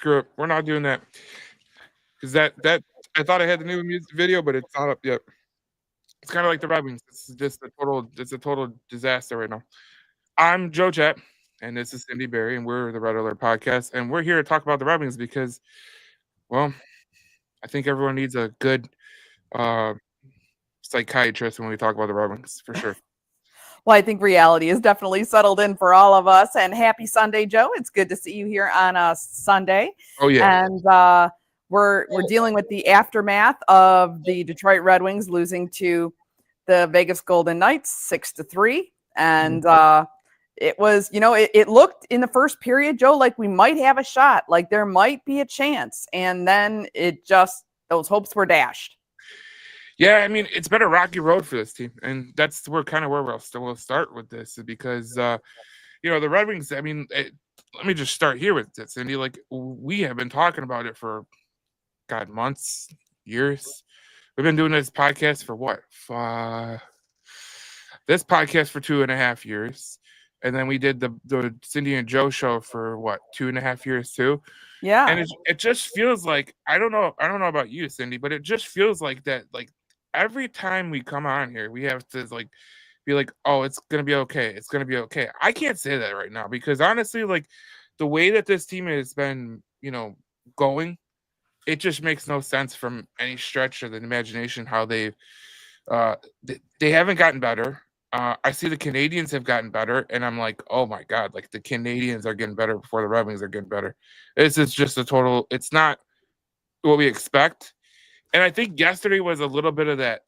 screw it. We're not doing that because that I thought I had the new music video, but it's not up yet. It's kind of like the Red Wings. It's a total disaster right now. I'm Joe Chat, and this is Cindy Berry, and we're the Red Alert Podcast, and we're here to talk about the Red Wings because, well, I think everyone needs a good uh, psychiatrist when we talk about the Red Wings for sure. Well, I think reality is definitely settled in for all of us. And happy Sunday, Joe. It's good to see you here on a Sunday. Oh yeah, And we're dealing with the aftermath of the Detroit Red Wings losing to the Vegas Golden Knights 6-3. And it was, it looked in the first period, Joe, like we might have a shot, like there might be a chance. And then those hopes were dashed. yeah. I mean, it's been a rocky road for this team, and that's where we'll start with this because the Red Wings. I mean, let me just start here with this, Cindy. Like we have been talking about it for months, years. We've been doing this podcast for what? This podcast for 2.5 years, and then we did the Cindy and Joe show for what 2.5 years too. Yeah, and it just feels like I don't know about you, Cindy, but it just feels like that. Like every time we come on here, we have to like be like, oh, it's gonna be okay. It's gonna be okay. I can't say that right now because honestly, like the way that this team has been, going, it just makes no sense from any stretch of the imagination how they haven't gotten better. I see the Canadians have gotten better, and I'm like, oh my god, like the Canadians are getting better before the Red Wings are getting better. This is just a total. It's not what we expect, and I think yesterday was a little bit of that.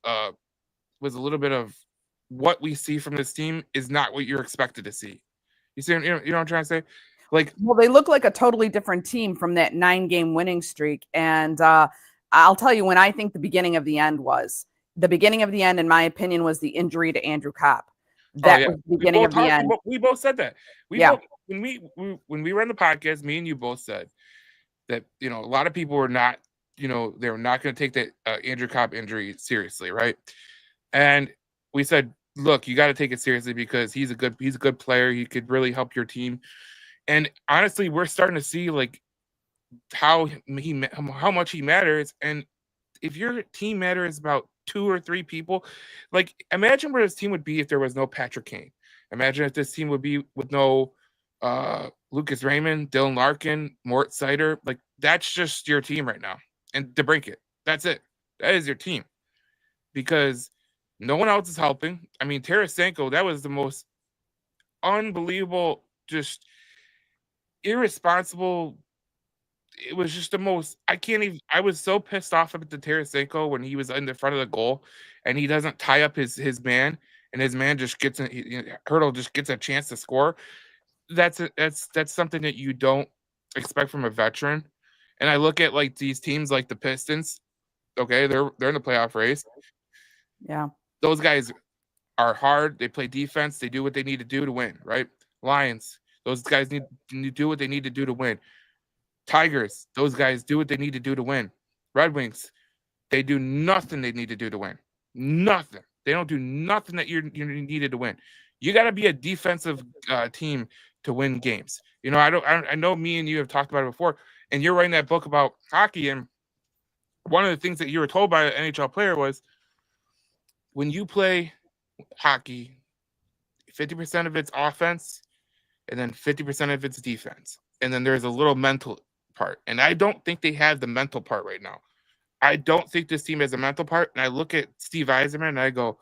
Was a little bit of what we see from this team is not what you're expected to see. You see, what I'm trying to say? Like, well, they look like a totally different team from that 9-game winning streak. And I'll tell you when I think the beginning of the end was. The beginning of the end, in my opinion, was the injury to Andrew Copp. That was the beginning of the end. We both said that. Both, when we ran the podcast, me and you both said that a lot of people were not they were not going to take that Andrew Copp injury seriously, right? And we said, look, you got to take it seriously because he's a good player. He could really help your team. And honestly, we're starting to see like how much he matters. And if your team matters about 2 or 3 people, like imagine where this team would be if there was no Patrick Kane. Imagine if this team would be with no Lucas Raymond, Dylan Larkin, Mort Seider. Like that's just your team right now. And DeBrincat, that's it. That is your team because no one else is helping. I mean, Tarasenko, that was the most unbelievable, just irresponsible. It was just the most. I was so pissed off at the Tarasenko when he was in the front of the goal, and he doesn't tie up his man, and his man just gets Hurdle just gets a chance to score. That's something that you don't expect from a veteran. And I look at like these teams like the Pistons. Okay, they're in the playoff race. Yeah, those guys are hard. They play defense. They do what they need to do to win. Right? Lions. Those guys need to do what they need to do to win. Tigers, those guys do what they need to do to win. Red Wings, they do nothing they need to do to win. Nothing. They don't do nothing that you needed to win. You got to be a defensive team to win games. I know me and you have talked about it before, and you're writing that book about hockey. And one of the things that you were told by an NHL player was when you play hockey, 50% of it's offense, and then 50% of it's defense. And then there's a little mental part. And I don't think they have the mental part right now. I don't think this team has a mental part. And I look at Steve Yzerman and I go,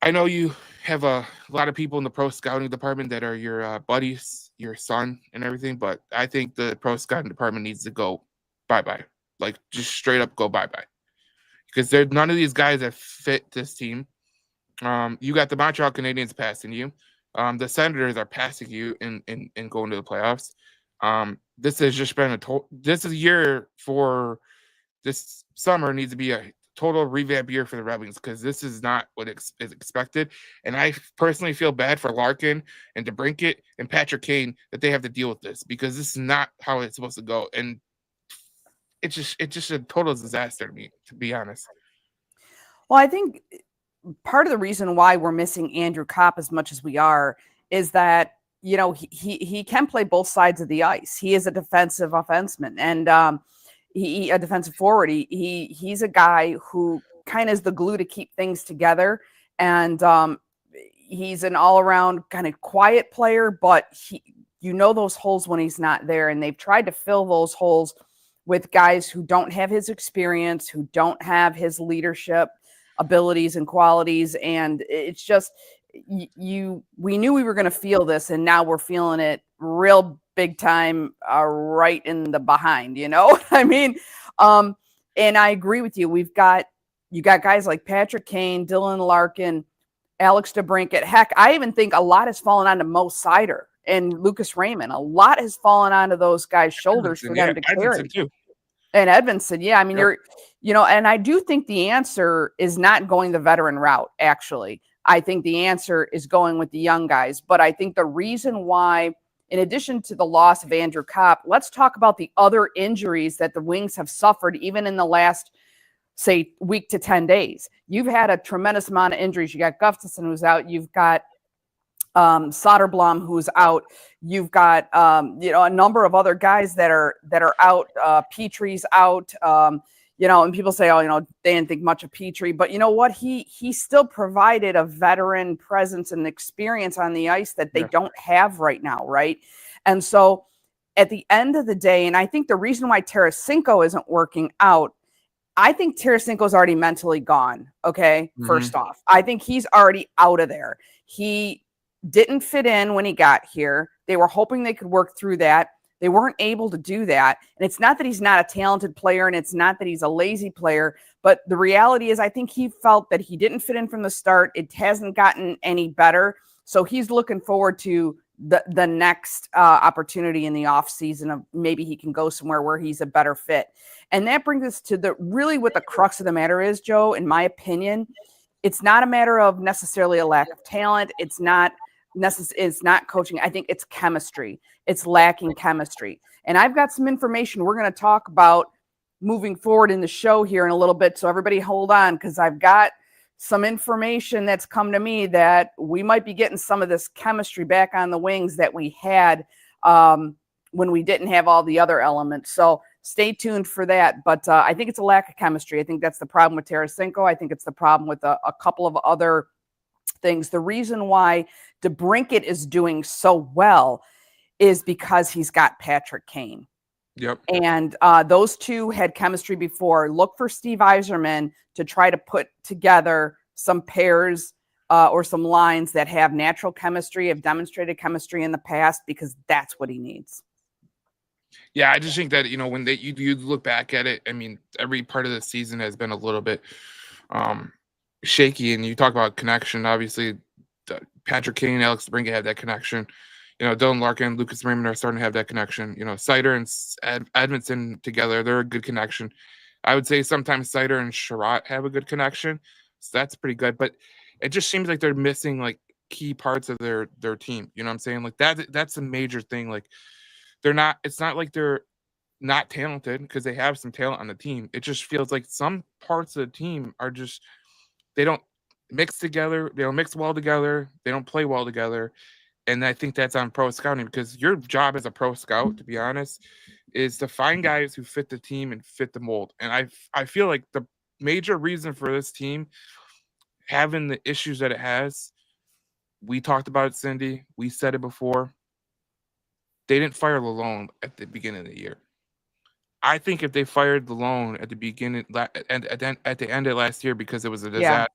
I know you have a lot of people in the pro scouting department that are your buddies, your son and everything. But I think the pro scouting department needs to go bye-bye. Like just straight up go bye-bye. Because there's none of these guys that fit this team. You got the Montreal Canadiens passing you. The Senators are passing you in going to the playoffs. This has just been this is a year for this summer needs to be a total revamp year for the Red Wings because this is not what is expected. And I personally feel bad for Larkin and DeBrincat and Patrick Kane that they have to deal with this because this is not how it's supposed to go. And it's just a total disaster to me, to be honest. Well, I think part of the reason why we're missing Andrew Copp as much as we are is that he can play both sides of the ice. He is a defensive offenseman, and he a defensive forward. He's a guy who kind of is the glue to keep things together, and he's an all-around kind of quiet player, but those holes when he's not there, and they've tried to fill those holes with guys who don't have his experience, who don't have his leadership abilities and qualities, and it's just we knew we were going to feel this, and now we're feeling it real big time, right in the behind, I mean, and I agree with you. You got guys like Patrick Kane, Dylan Larkin, Alex DeBrincat. Heck, I even think a lot has fallen onto Mo Seider and Lucas Raymond. A lot has fallen onto those guys' shoulders for them to carry. And Edvinsson, yeah. I mean, and I do think the answer is not going the veteran route, actually. I think the answer is going with the young guys. But I think the reason why, in addition to the loss of Andrew Copp, let's talk about the other injuries that the Wings have suffered, even in the last, say, week to 10 days. You've had a tremendous amount of injuries. You got Gustafsson, who's out. You've got Soderblom, who's out. You've got a number of other guys that are out. Petrie's out. And people say, they didn't think much of Petrie, but you know what? He still provided a veteran presence and experience on the ice that they don't have right now, right? And so at the end of the day, and I think the reason why Tarasenko isn't working out, I think Tarasenko's already mentally gone, okay? Mm-hmm. First off, I think he's already out of there. He didn't fit in when he got here. They were hoping they could work through that. They weren't able to do that. And it's not that he's not a talented player, and it's not that he's a lazy player, but the reality is I think he felt that he didn't fit in from the start. It hasn't gotten any better. So he's looking forward to the next opportunity in the off season of maybe he can go somewhere where he's a better fit. And that brings us to what the crux of the matter is, Joe, in my opinion. It's not a matter of necessarily a lack of talent. It's not coaching. I think it's chemistry. It's lacking chemistry. And I've got some information we're going to talk about moving forward in the show here in a little bit. So everybody hold on, because I've got some information that's come to me that we might be getting some of this chemistry back on the Wings that we had when we didn't have all the other elements. So stay tuned for that. But I think it's a lack of chemistry. I think that's the problem with Tarasenko. I think it's the problem with a couple of other things. The reason why DeBrincat is doing so well is because he's got Patrick Kane. Yep. And those two had chemistry before. Look for Steve Yzerman to try to put together some pairs or some lines that have natural chemistry, have demonstrated chemistry in the past, because that's what he needs. Yeah, I just think that, when you look back at it, I mean, every part of the season has been a little bit shaky, and you talk about connection. Obviously, Patrick Kane and Alex DeBrincat have that connection. Dylan Larkin, Lucas Raymond are starting to have that connection. Seider and Edvinsson together, they're a good connection. I would say sometimes Seider and Sherratt have a good connection, so that's pretty good. But it just seems like they're missing like key parts of their team. You know what I'm saying? Like that's a major thing. Like they're not. It's not like they're not talented, because they have some talent on the team. It just feels like some parts of the team are just, they don't mix together. They don't mix well together. They don't play well together. And I think that's on pro scouting, because your job as a pro scout, to be honest, is to find guys who fit the team and fit the mold. And I feel like the major reason for this team having the issues that it has, we talked about it, Cindy. We said it before. They didn't fire Lalonde at the beginning of the year. I think if they fired Lalonde at the beginning and at the end of last year, because it was a disaster,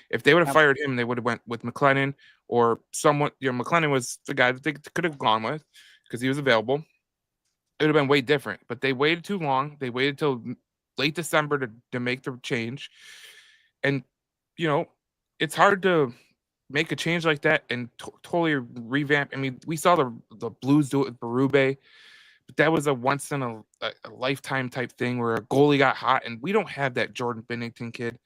if they would have fired him, they would have went with McLennan or someone. McLennan was the guy that they could have gone with because he was available. It would have been way different. But they waited too long. They waited till late December to make the change. And, it's hard to make a change like that and totally revamp. I mean, we saw the Blues do it with Berube, but that was a once in a lifetime type thing where a goalie got hot, and we don't have that Jordan Binnington kid.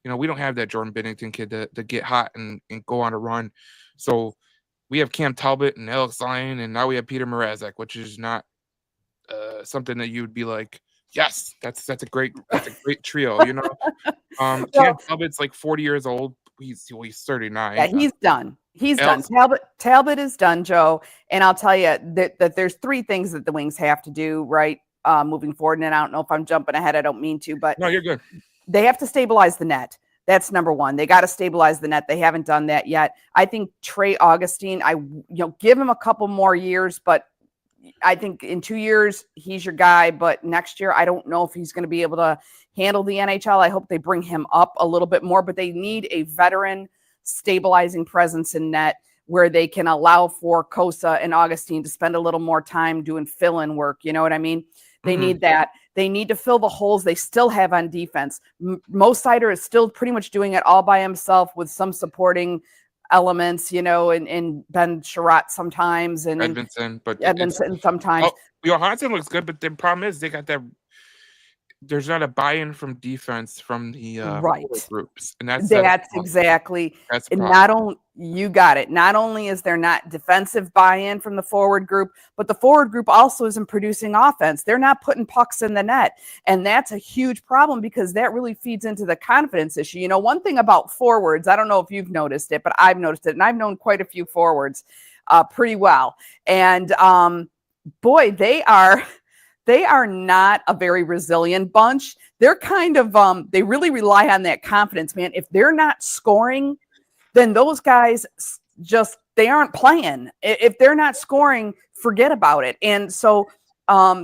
We don't have that Jordan Binnington kid to get hot and go on a run. So we have Cam Talbot and Alex Lyon, and now we have Peter Mrazek, which is not something that you would be like, yes, that's a great trio. Cam Talbot's like 40 years old. He's 39. Yeah, he's done. He's done. Talbot is done, Joe. And I'll tell you that there's three things that the Wings have to do, right, moving forward. And I don't know if I'm jumping ahead. I don't mean to, but no, you're good. They have to stabilize the net. That's number one. They got to stabilize the net. They haven't done that yet. I think Trey Augustine, give him a couple more years, but I think in 2 years, he's your guy. But next year, I don't know if he's going to be able to handle the NHL. I hope they bring him up a little bit more, but they need a veteran stabilizing presence in net where they can allow for Kosa and Augustine to spend a little more time doing fill-in work. You know what I mean? They need that. They need to fill the holes they still have on defense. Mo Seider is still pretty much doing it all by himself with some supporting elements, and Ben Sherratt sometimes, and Edmondson sometimes. Johansson looks good, but the problem is they got that. There's not a buy-in from defense from the right groups, and that's exactly. And you got it. Not only is there not defensive buy-in from the forward group, but the forward group also isn't producing offense. They're not putting pucks in the net, and that's a huge problem because that really feeds into the confidence issue. One thing about forwards, I don't know if you've noticed it, but I've noticed it, and I've known quite a few forwards pretty well, and boy, they are not a very resilient bunch. They're kind of, they really rely on that confidence, man. If they're not scoring, then those guys they aren't playing. If they're not scoring, forget about it. And so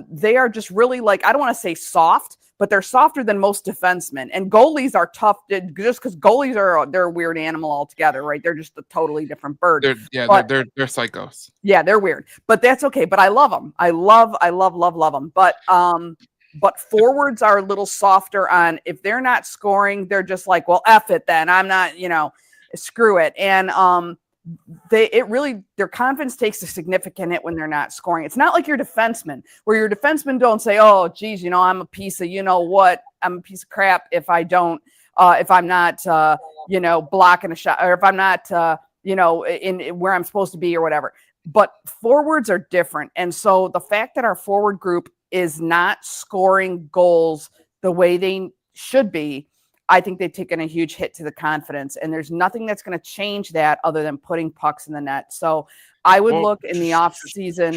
they are just really I don't want to say soft, but they're softer than most defensemen. And goalies are tough just because goalies they're a weird animal altogether, right? They're just a totally different bird. They're psychos. Yeah, they're weird, but that's okay. But I love them. I love them. But forwards are a little softer on if they're not scoring, they're just like, well, F it then. I'm not, screw it. And their confidence takes a significant hit when they're not scoring. It's not like your defensemen, where your defensemen don't say, oh, geez, I'm a piece of, I'm a piece of crap if I don't, if I'm not, blocking a shot, or if I'm not, in where I'm supposed to be or whatever. But forwards are different. And so the fact that our forward group is not scoring goals the way they should be, I think they've taken a huge hit to the confidence, and there's nothing that's going to change that other than putting pucks in the net. So I would look in the off season.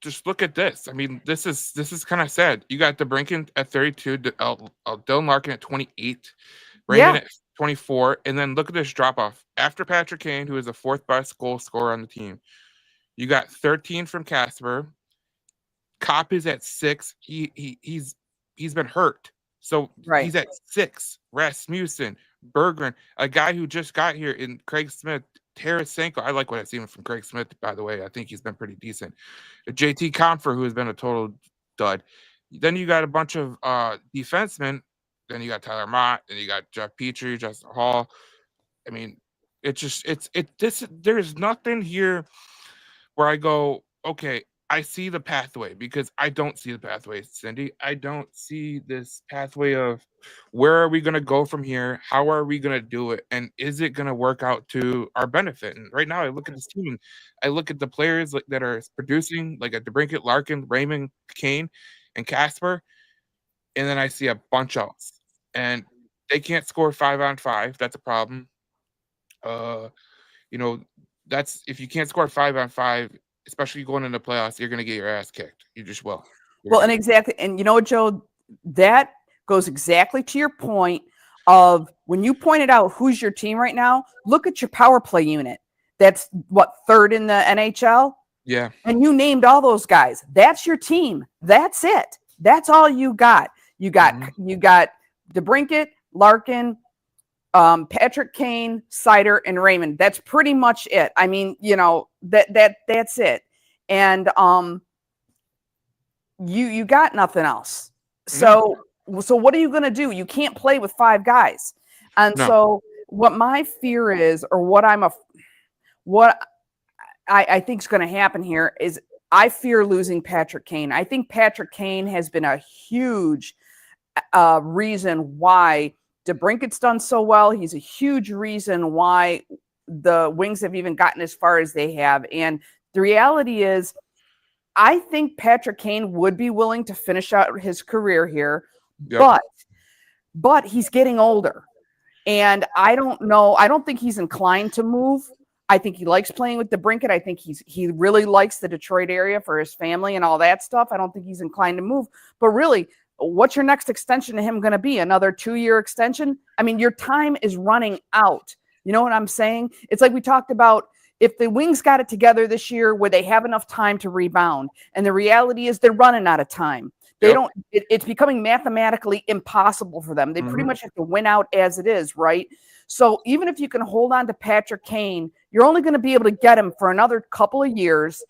Just look at this. I mean, this is kind of sad. You got DeBrincat at 32, Dylan Larkin at 28, Raymond at 24, and then look at this drop off after Patrick Kane, who is the fourth best goal scorer on the team. You got 13 from Kasper. Kopp is at 6. He's been hurt. So he's at 6. Rasmussen, Berggren, a guy who just got here in Craig Smith, Tarasenko. I like what I've seen from Craig Smith, by the way. I think he's been pretty decent. JT Compher, who has been a total dud. Then you got a bunch of defensemen. Then you got Tyler Mott. Then you got Jeff Petrie, Justin Hall. I mean, there's nothing here where I go, okay, I see the pathway, because I don't see the pathway, Cindy. I don't see this pathway of where are we going to go from here? How are we going to do it? And is it going to work out to our benefit? And right now I look at this team, I look at the players that are producing, like at DeBrincat, Larkin, Raymond, Kane, and Kasper. And then I see a bunch else, and they can't score 5-on-5. That's a problem. That's if you can't score 5-on-5, especially going into playoffs, you're going to get your ass kicked. You just will. And exactly. And you know what, Joe, that goes exactly to your point of when you pointed out who's your team right now, look at your power play unit. That's third in the NHL? Yeah. And you named all those guys. That's your team. That's it. That's all you got. You got DeBrincat, Larkin, Patrick Kane, Seider, and Raymond. That's pretty much it. I mean, that's it. And you got nothing else. So what are you going to do? You can't play with 5 guys. And so what my fear is, or what I think is going to happen here is I fear losing Patrick Kane. I think Patrick Kane has been a huge reason why DeBrincat's done so well. He's a huge reason why the Wings have even gotten as far as they have. And the reality is, I think Patrick Kane would be willing to finish out his career here, but he's getting older. And I don't know. I don't think he's inclined to move. I think he likes playing with DeBrincat. I think he really likes the Detroit area for his family and all that stuff. I don't think he's inclined to move. But really, what's your next extension to him going to be? Another 2-year extension? I mean, your time is running out. You know what I'm saying? It's like we talked about, if the Wings got it together this year, would they have enough time to rebound? And the reality is they're running out of time. They don't, it's becoming mathematically impossible for them. They pretty much have to win out as it is, right? So even if you can hold on to Patrick Kane, you're only going to be able to get him for another couple of years.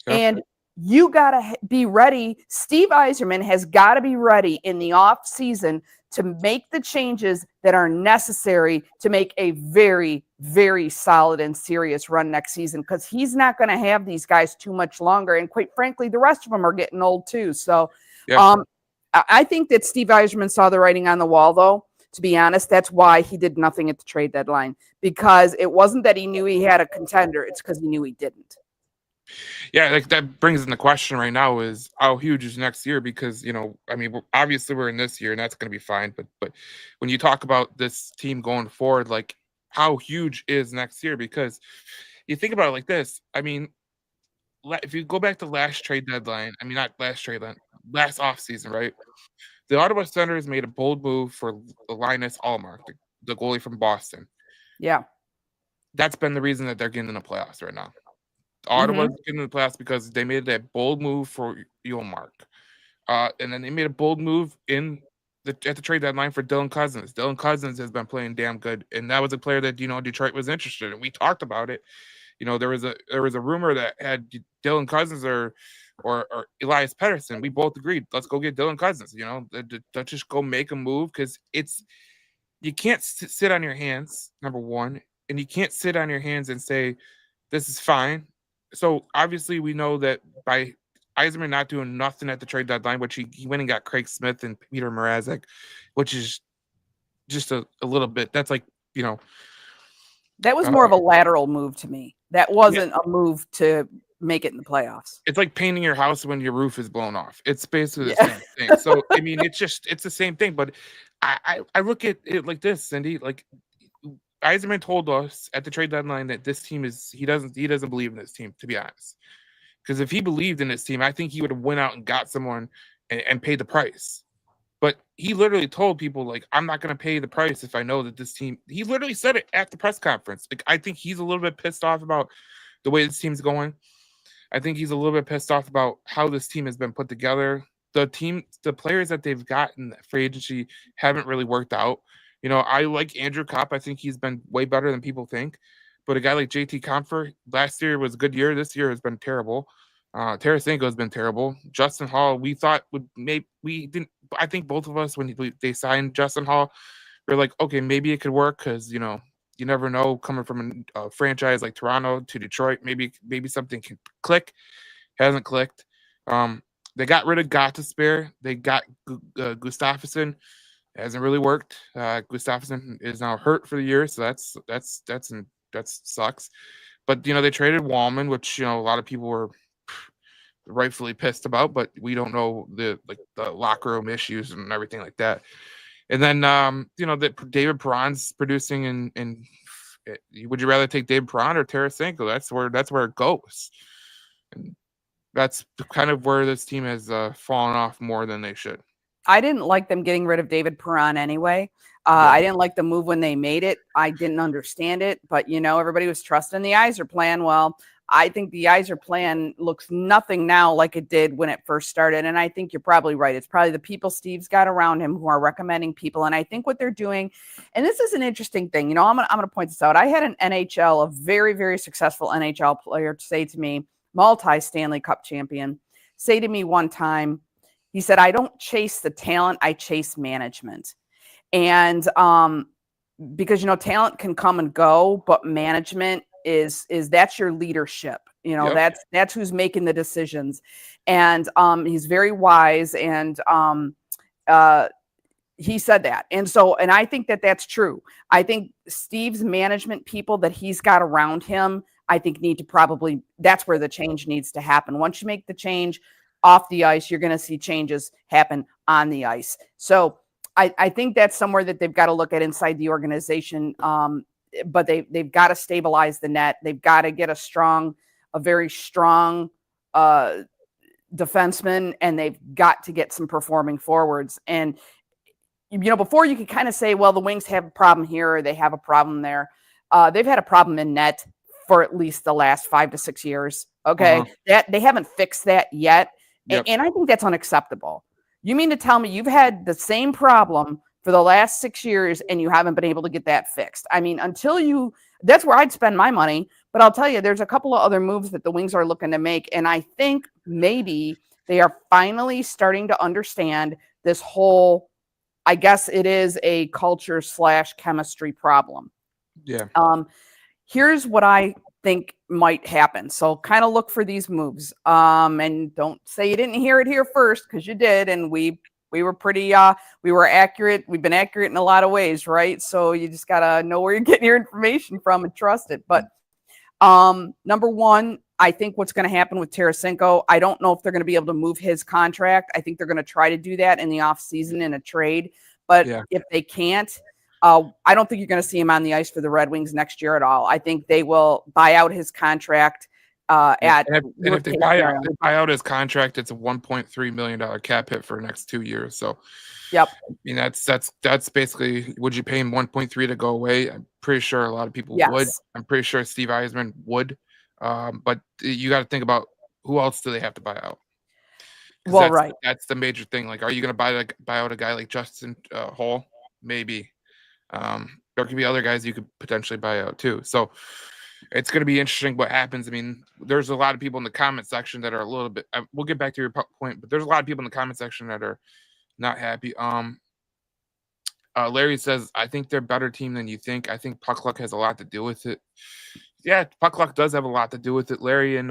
And you got to be ready. Steve Yzerman has got to be ready in the off season to make the changes that are necessary to make a very, very solid and serious run next season, because he's not going to have these guys too much longer. And quite frankly, the rest of them are getting old too. So I think that Steve Yzerman saw the writing on the wall, though. To be honest, that's why he did nothing at the trade deadline, because it wasn't that he knew he had a contender. It's because he knew he didn't. Yeah, like that brings in the question right now is how huge is next year? Because, I mean, obviously we're in this year and that's going to be fine. But when you talk about this team going forward, like how huge is next year? Because you think about it like this. I mean, if you go back to last trade deadline, I mean, not last trade deadline, last offseason, right? The Ottawa Senators made a bold move for Linus Ullmark, the goalie from Boston. Yeah. That's been the reason that they're getting in the playoffs right now. Ottawa's getting in the playoffs because they made that bold move for Ullmark. And then they made a bold move at the trade deadline for Dylan Cozens. Dylan Cozens has been playing damn good, and that was a player that Detroit was interested in. We talked about it. There was a rumor that had Dylan Cozens or Elias Pettersson. We both agreed, let's go get Dylan Cozens. Let's just go make a move, because you can't sit on your hands, number one, and you can't sit on your hands and say this is fine. So obviously we know that by Yzerman not doing nothing at the trade deadline, which he went and got Craig Smith and Peter Mrazek, which is just a little bit. That's like, that was more of a lateral move to me. That wasn't a move to make it in the playoffs. It's like painting your house when your roof is blown off. It's basically the same thing. So I mean, it's the same thing. But I look at it like this, Cindy. Like, Yzerman told us at the trade deadline that this team he doesn't believe in this team, to be honest. Because if he believed in this team, I think he would have went out and got someone and paid the price. But he literally told people, like, I'm not going to pay the price if I know that this team. He literally said it at the press conference. Like, I think he's a little bit pissed off about the way this team's going. I think he's a little bit pissed off about how this team has been put together. The players that they've gotten for agency haven't really worked out. I like Andrew Kopp. I think he's been way better than people think. But a guy like JT Compher, last year was a good year. This year has been terrible. Tarasenko has been terrible. Justin Hall, we thought we didn't. I think both of us, when they signed Justin Hall, we were like, okay, maybe it could work, because you never know, coming from a franchise like Toronto to Detroit, maybe something can click. Hasn't clicked. They got rid of Gostisbehere. They got Gustafsson. Hasn't really worked. Gustafsson is now hurt for the year, so that sucks. But they traded Wallman, which a lot of people were rightfully pissed about, but we don't know the locker room issues and everything like that. And then that David Perron's producing, and would you rather take David Perron or Tarasenko? That's where it goes. And that's kind of where this team has fallen off more than they should. I didn't like them getting rid of David Perron anyway. I didn't like the move when they made it. I didn't understand it, but everybody was trusting the Yzer plan. Well, I think the Yzer plan looks nothing now like it did when it first started. And I think you're probably right. It's probably the people Steve's got around him who are recommending people. And I think what they're doing, and this is an interesting thing, I'm going to point this out. I had an NHL, a very, very successful NHL player, say to me, multi-Stanley Cup champion, say to me one time, he said, I don't chase the talent, I chase management. And because, talent can come and go, but management is that's your leadership. That's who's making the decisions. And he's very wise. And he said that. And I think that that's true. I think Steve's management people that he's got around him, I think that's where the change needs to happen. Once you make the change off the ice, you're going to see changes happen on the ice. So I think that's somewhere that they've got to look at inside the organization. but they've got to stabilize the net. They've got to get a very strong defenseman, and they've got to get some performing forwards. And, before you could kind of say, well, the Wings have a problem here or they have a problem there. They've had a problem in net for at least the last 5 to 6 years. Okay. That they haven't fixed that yet. Yep. And I think that's unacceptable. You mean to tell me you've had the same problem for the last 6 years and you haven't been able to get that fixed? I mean, that's where I'd spend my money. But I'll tell you, there's a couple of other moves that the Wings are looking to make. And I think maybe they are finally starting to understand this whole, I guess it is a culture / chemistry problem. Yeah. Here's what I think might happen. So kind of look for these moves. And don't say you didn't hear it here first, because you did. And we were pretty, we were accurate. We've been accurate in a lot of ways, right? So you just got to know where you're getting your information from and trust it. But number one, I think what's going to happen with Tarasenko, I don't know if they're going to be able to move his contract. I think they're going to try to do that in the offseason in a trade. But if they can't, I don't think you're going to see him on the ice for the Red Wings next year at all. I think they will buy out his contract if they buy out his contract, it's a $1.3 million cap hit for the next 2 years. So, yep. I mean, that's basically, would you pay him 1.3 to go away? I'm pretty sure a lot of people would. I'm pretty sure Steve Yzerman would. But you got to think about who else do they have to buy out? Well, right. That's the major thing. Like, are you going to buy out a guy like Justin Hall? Maybe. There could be other guys you could potentially buy out too. So it's going to be interesting what happens. I mean, there's a lot of people in the comment section that are a little bit. We'll get back to your point, but there's a lot of people in the comment section that are not happy. Larry says, I think they're a better team than you think. I think puck luck has a lot to do with it. Yeah, puck luck does have a lot to do with it, Larry, and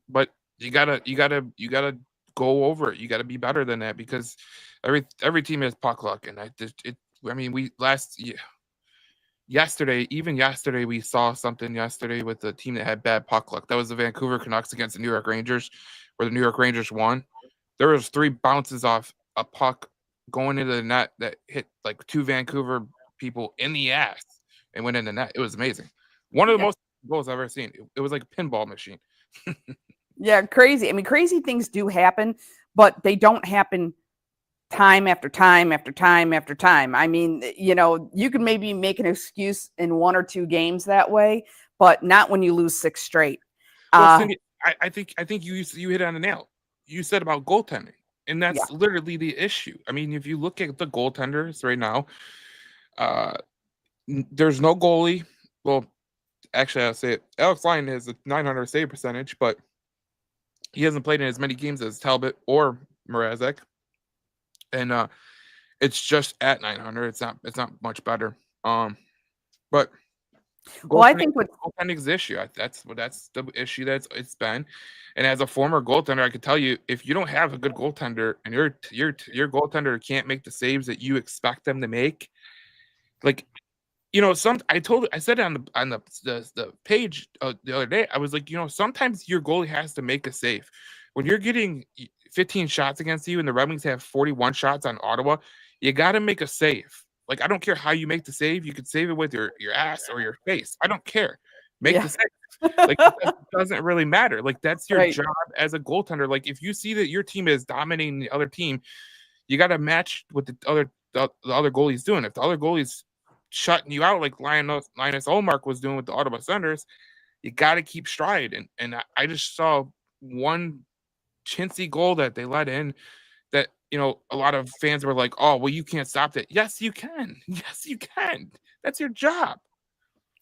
but you gotta go over it. You gotta be better than that, because every team has puck luck, and yesterday we saw something yesterday with the team that had bad puck luck. That was the Vancouver Canucks against the New York Rangers, where the New York Rangers won. There was 3 bounces off a puck going into the net that hit like 2 Vancouver people in the ass and went in the net. It was amazing. One of the most goals I've ever seen. It was like a pinball machine. Yeah, crazy. I mean, crazy things do happen, but they don't happen time after time after time after time. I mean, you can maybe make an excuse in 1 or 2 games that way, but not when you lose 6 straight. Well, Cindy, I think you hit on the nail. You said about goaltending, and that's literally the issue. I mean, if you look at the goaltenders right now, there's no goalie. Well, actually, I'll say it. Alex Lyon has a .900 save percentage, but he hasn't played in as many games as Talbot or Mrazek, and it's just at .900. It's not much better. But I think with goaltending's the issue. That's the issue it's been. And as a former goaltender, I can tell you, if you don't have a good goaltender and your goaltender can't make the saves that you expect them to make, like. I said it on the page the other day. I was like, sometimes your goalie has to make a save. When you're getting 15 shots against you and the Red Wings have 41 shots on Ottawa, you got to make a save. Like, I don't care how you make the save. You could save it with your ass or your face. I don't care. Make the save. Like, it doesn't really matter. Like, that's your job as a goaltender. Like, if you see that your team is dominating the other team, you got to match what the other goalie's doing. If the other goalie's shutting you out like Linus Ullmark was doing with the Ottawa Senators, you got to keep stride. And I just saw one chintzy goal that they let in that, a lot of fans were like, oh, well, you can't stop that. Yes, you can. Yes, you can. That's your job.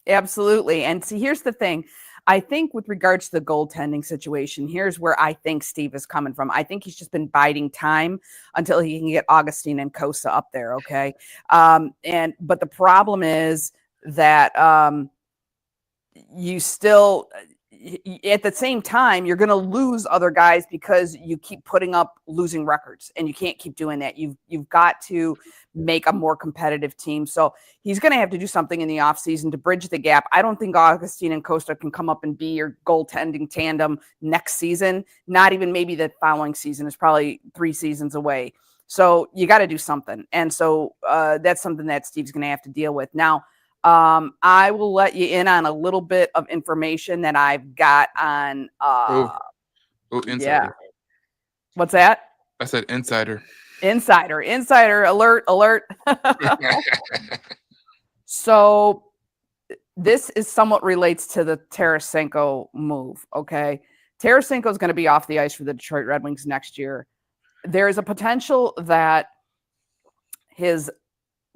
Absolutely. And see, here's the thing. I think with regards to the goaltending situation, here's where I think Steve is coming from. I think he's just been biding time until he can get Augustine and Cossa up there. Okay. But the problem is that you still, at the same time, you're going to lose other guys because you keep putting up losing records, and you can't keep doing that. You've got to make a more competitive team. So he's going to have to do something in the offseason to bridge the gap. I don't think Augustine and Cossa can come up and be your goaltending tandem next season. Not even maybe the following season. Is probably 3 seasons away. So you got to do something. And so that's something that Steve's going to have to deal with. Now, I will let you in on a little bit of information that I've got on. Insider. Yeah. What's that? I said insider. Insider alert. So this is somewhat relates to the Tarasenko move. Okay. Tarasenko is going to be off the ice for the Detroit Red Wings next year. There is a potential that his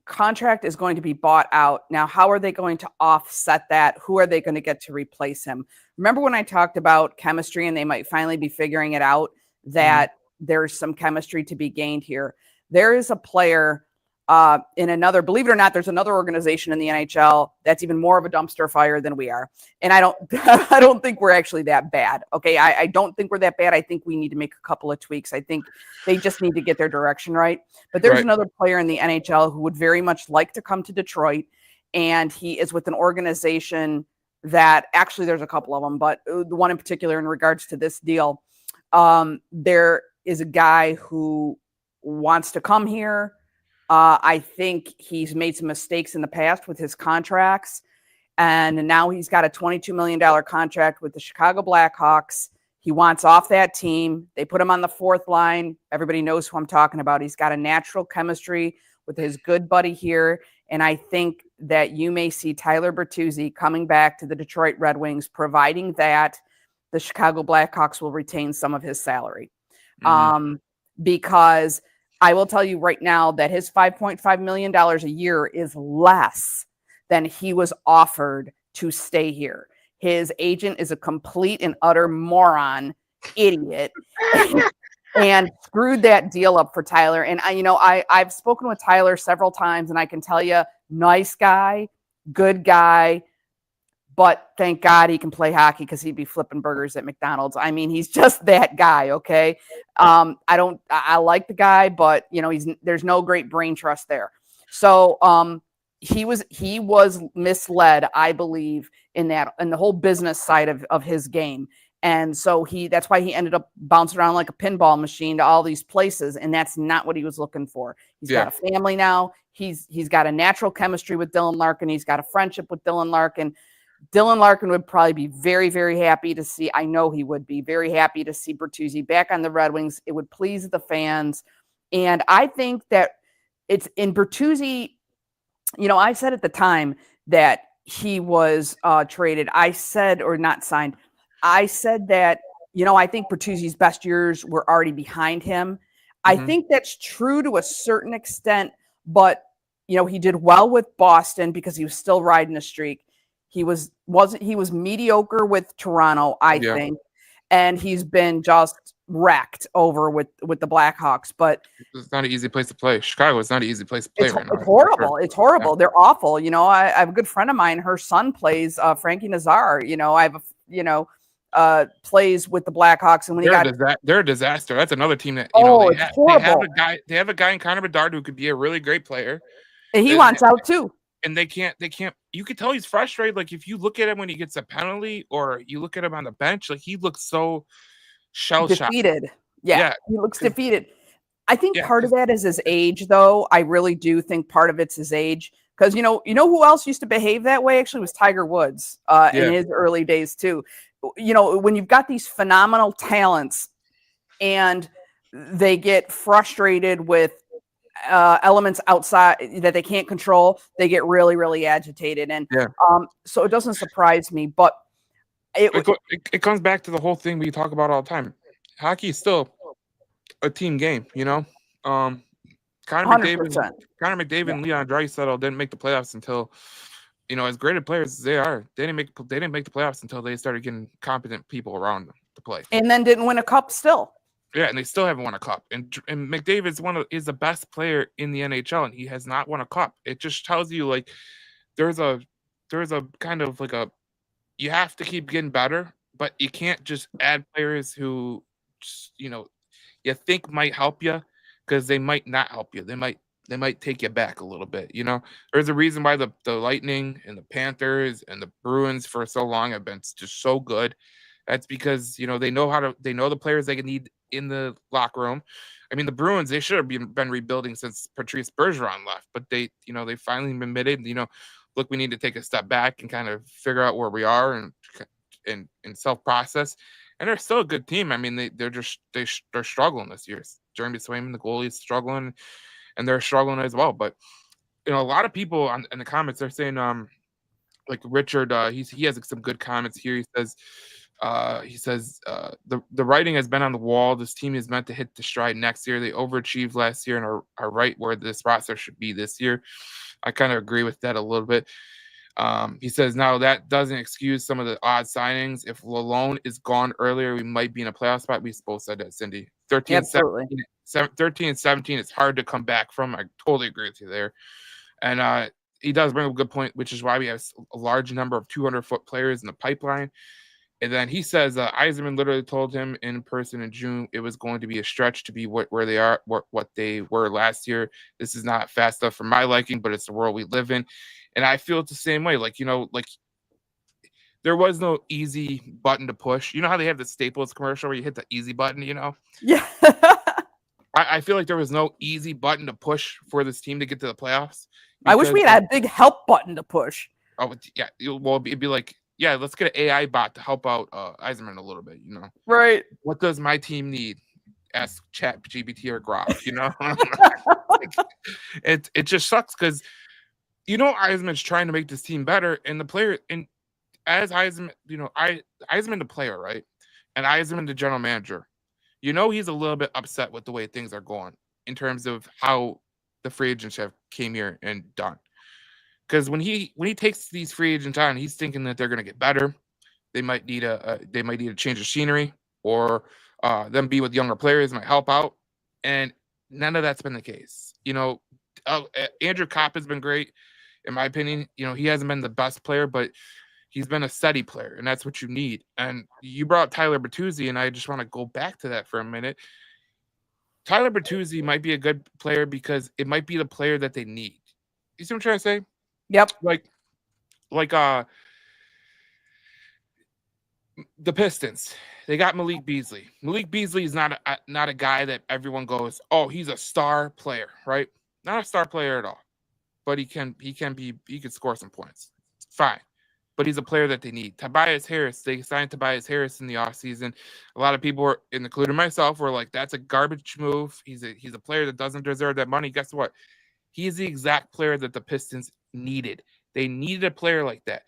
contract is going to be bought out. Now, how are they going to offset that? Who are they going to get to replace him? Remember when I talked about chemistry and they might finally be figuring it out that there's some chemistry to be gained here? There is a player in another, believe it or not, there's another organization in the NHL that's even more of a dumpster fire than we are. And I don't think we're actually that bad. Okay. I don't think we're that bad. I think we need to make a couple of tweaks. I think they just need to get their direction right. But there's another player in the NHL who would very much like to come to Detroit. And he is with an organization that actually there's a couple of them, but the one in particular in regards to this deal, there is a guy who wants to come here. I think he's made some mistakes in the past with his contracts, and now he's got a $22 million contract with the Chicago Blackhawks. He wants off that team. They put him on the fourth line. Everybody knows who I'm talking about. He's got a natural chemistry with his good buddy here, and I think that you may see Tyler Bertuzzi coming back to the Detroit Red Wings, providing that the Chicago Blackhawks will retain some of his salary. Because I will tell you right now that his $5.5 million a year is less than he was offered to stay here. His agent is a complete and utter moron, idiot, and screwed that deal up for Tyler. And I've spoken with Tyler several times, and I can tell you, nice guy, good guy. But thank God he can play hockey, because he'd be flipping burgers at McDonald's. I mean, he's just that guy. Okay. I like the guy, but there's no great brain trust there. So, he was misled, I believe, in the whole business side of his game. And so that's why he ended up bouncing around like a pinball machine to all these places. And that's not what he was looking for. He's got a family now. He's got a natural chemistry with Dylan Larkin. He's got a friendship with Dylan Larkin. Dylan Larkin would probably be very, very happy to see. I know he would be very happy to see Bertuzzi back on the Red Wings. It would please the fans. And I think that it's in Bertuzzi. I said at the time that he was traded. I said, or not signed. I said that, I think Bertuzzi's best years were already behind him. I think that's true to a certain extent, but, he did well with Boston because he was still riding a streak. He was mediocre with Toronto, I think, and he's been just wrecked over with the Blackhawks. But it's not an easy place to play. Chicago is not an easy place to play right now. It's horrible. Sure. It's horrible. Yeah. They're awful. I have a good friend of mine. Her son plays Frankie Nazar. I have plays with the Blackhawks, and when they're a disaster. That's another team that it's horrible. They have a guy in Connor Bedard who could be a really great player, and he wants out too. And they can't. You could tell he's frustrated. Like if you look at him when he gets a penalty, or you look at him on the bench, like he looks so shell-shocked. Defeated. Yeah, he looks defeated. I think part of that is his age, though. I really do think part of it's his age, because you know who else used to behave that way? Actually, was Tiger Woods in his early days too. When you've got these phenomenal talents and they get frustrated with elements outside that they can't control, they get really, really agitated. And so it doesn't surprise me, but it comes back to the whole thing we talk about all the time. Hockey is still a team game, Connor 100%. McDavid and Leon Draisaitl didn't make the playoffs until, as great of players as they are, they didn't make the playoffs until they started getting competent people around them to play. And then didn't win a cup still. Yeah, and they still haven't won a cup. And McDavid is the best player in the NHL, and he has not won a cup. It just tells you like there's a kind of like you have to keep getting better, but you can't just add players who you think might help you, because they might not help you. They might take you back a little bit. There's a reason why the Lightning and the Panthers and the Bruins for so long have been just so good. That's because they know the players they can need in the locker room. I mean, the Bruins, they should have been rebuilding since Patrice Bergeron left, but they finally admitted, look, we need to take a step back and kind of figure out where we are and self-process. And they're still a good team. I mean, they're struggling this year. Jeremy Swayman, the goalie, is struggling, and they're struggling as well. But a lot of people in the comments are saying, like Richard, he has some good comments here. He says the writing has been on the wall. This team is meant to hit the stride next year. They overachieved last year and are right where this roster should be this year. I kind of agree with that a little bit. He says, now that doesn't excuse some of the odd signings. If Lalone is gone earlier, we might be in a playoff spot. We both said that, Cindy. 13 and 17, it's hard to come back from. I totally agree with you there. And he does bring up a good point, which is why we have a large number of 200-foot players in the pipeline. And then he says Yzerman literally told him in person in June it was going to be a stretch to be where they are, what they were last year. This is not fast enough for my liking, but it's the world we live in. And I feel it's the same way. Like, there was no easy button to push. You know how they have the Staples commercial where you hit the easy button, Yeah. I feel like there was no easy button to push for this team to get to the playoffs. I wish we had a big help button to push. Oh, yeah. Well, it'd be like, yeah, let's get an AI bot to help out Yzerman a little bit, Right. What does my team need? Ask ChatGPT or Grok, It just sucks because, Yzerman's trying to make this team better, and the player, and as Yzerman, Yzerman the player, right? And Yzerman the general manager, he's a little bit upset with the way things are going in terms of how the free agents have came here and done. Because when he takes these free agents on, he's thinking that they're going to get better. They might need a change of scenery, or them be with younger players might help out. And none of that's been the case. Andrew Kopp has been great, in my opinion. He hasn't been the best player, but he's been a steady player, and that's what you need. And you brought up Tyler Bertuzzi, and I just want to go back to that for a minute. Tyler Bertuzzi might be a good player because it might be the player that they need. You see what I'm trying to say? Yep. Like the Pistons, they got Malik Beasley. Malik Beasley is not a guy that everyone goes, oh, he's a star player, right? Not a star player at all, but he can score some points. Fine, but he's a player that they need. Tobias Harris, they signed Tobias Harris in the offseason. A lot of people were, including myself, were like, that's a garbage move. He's a player that doesn't deserve that money. Guess what? He's the exact player that the Pistons needed. They needed a player like that.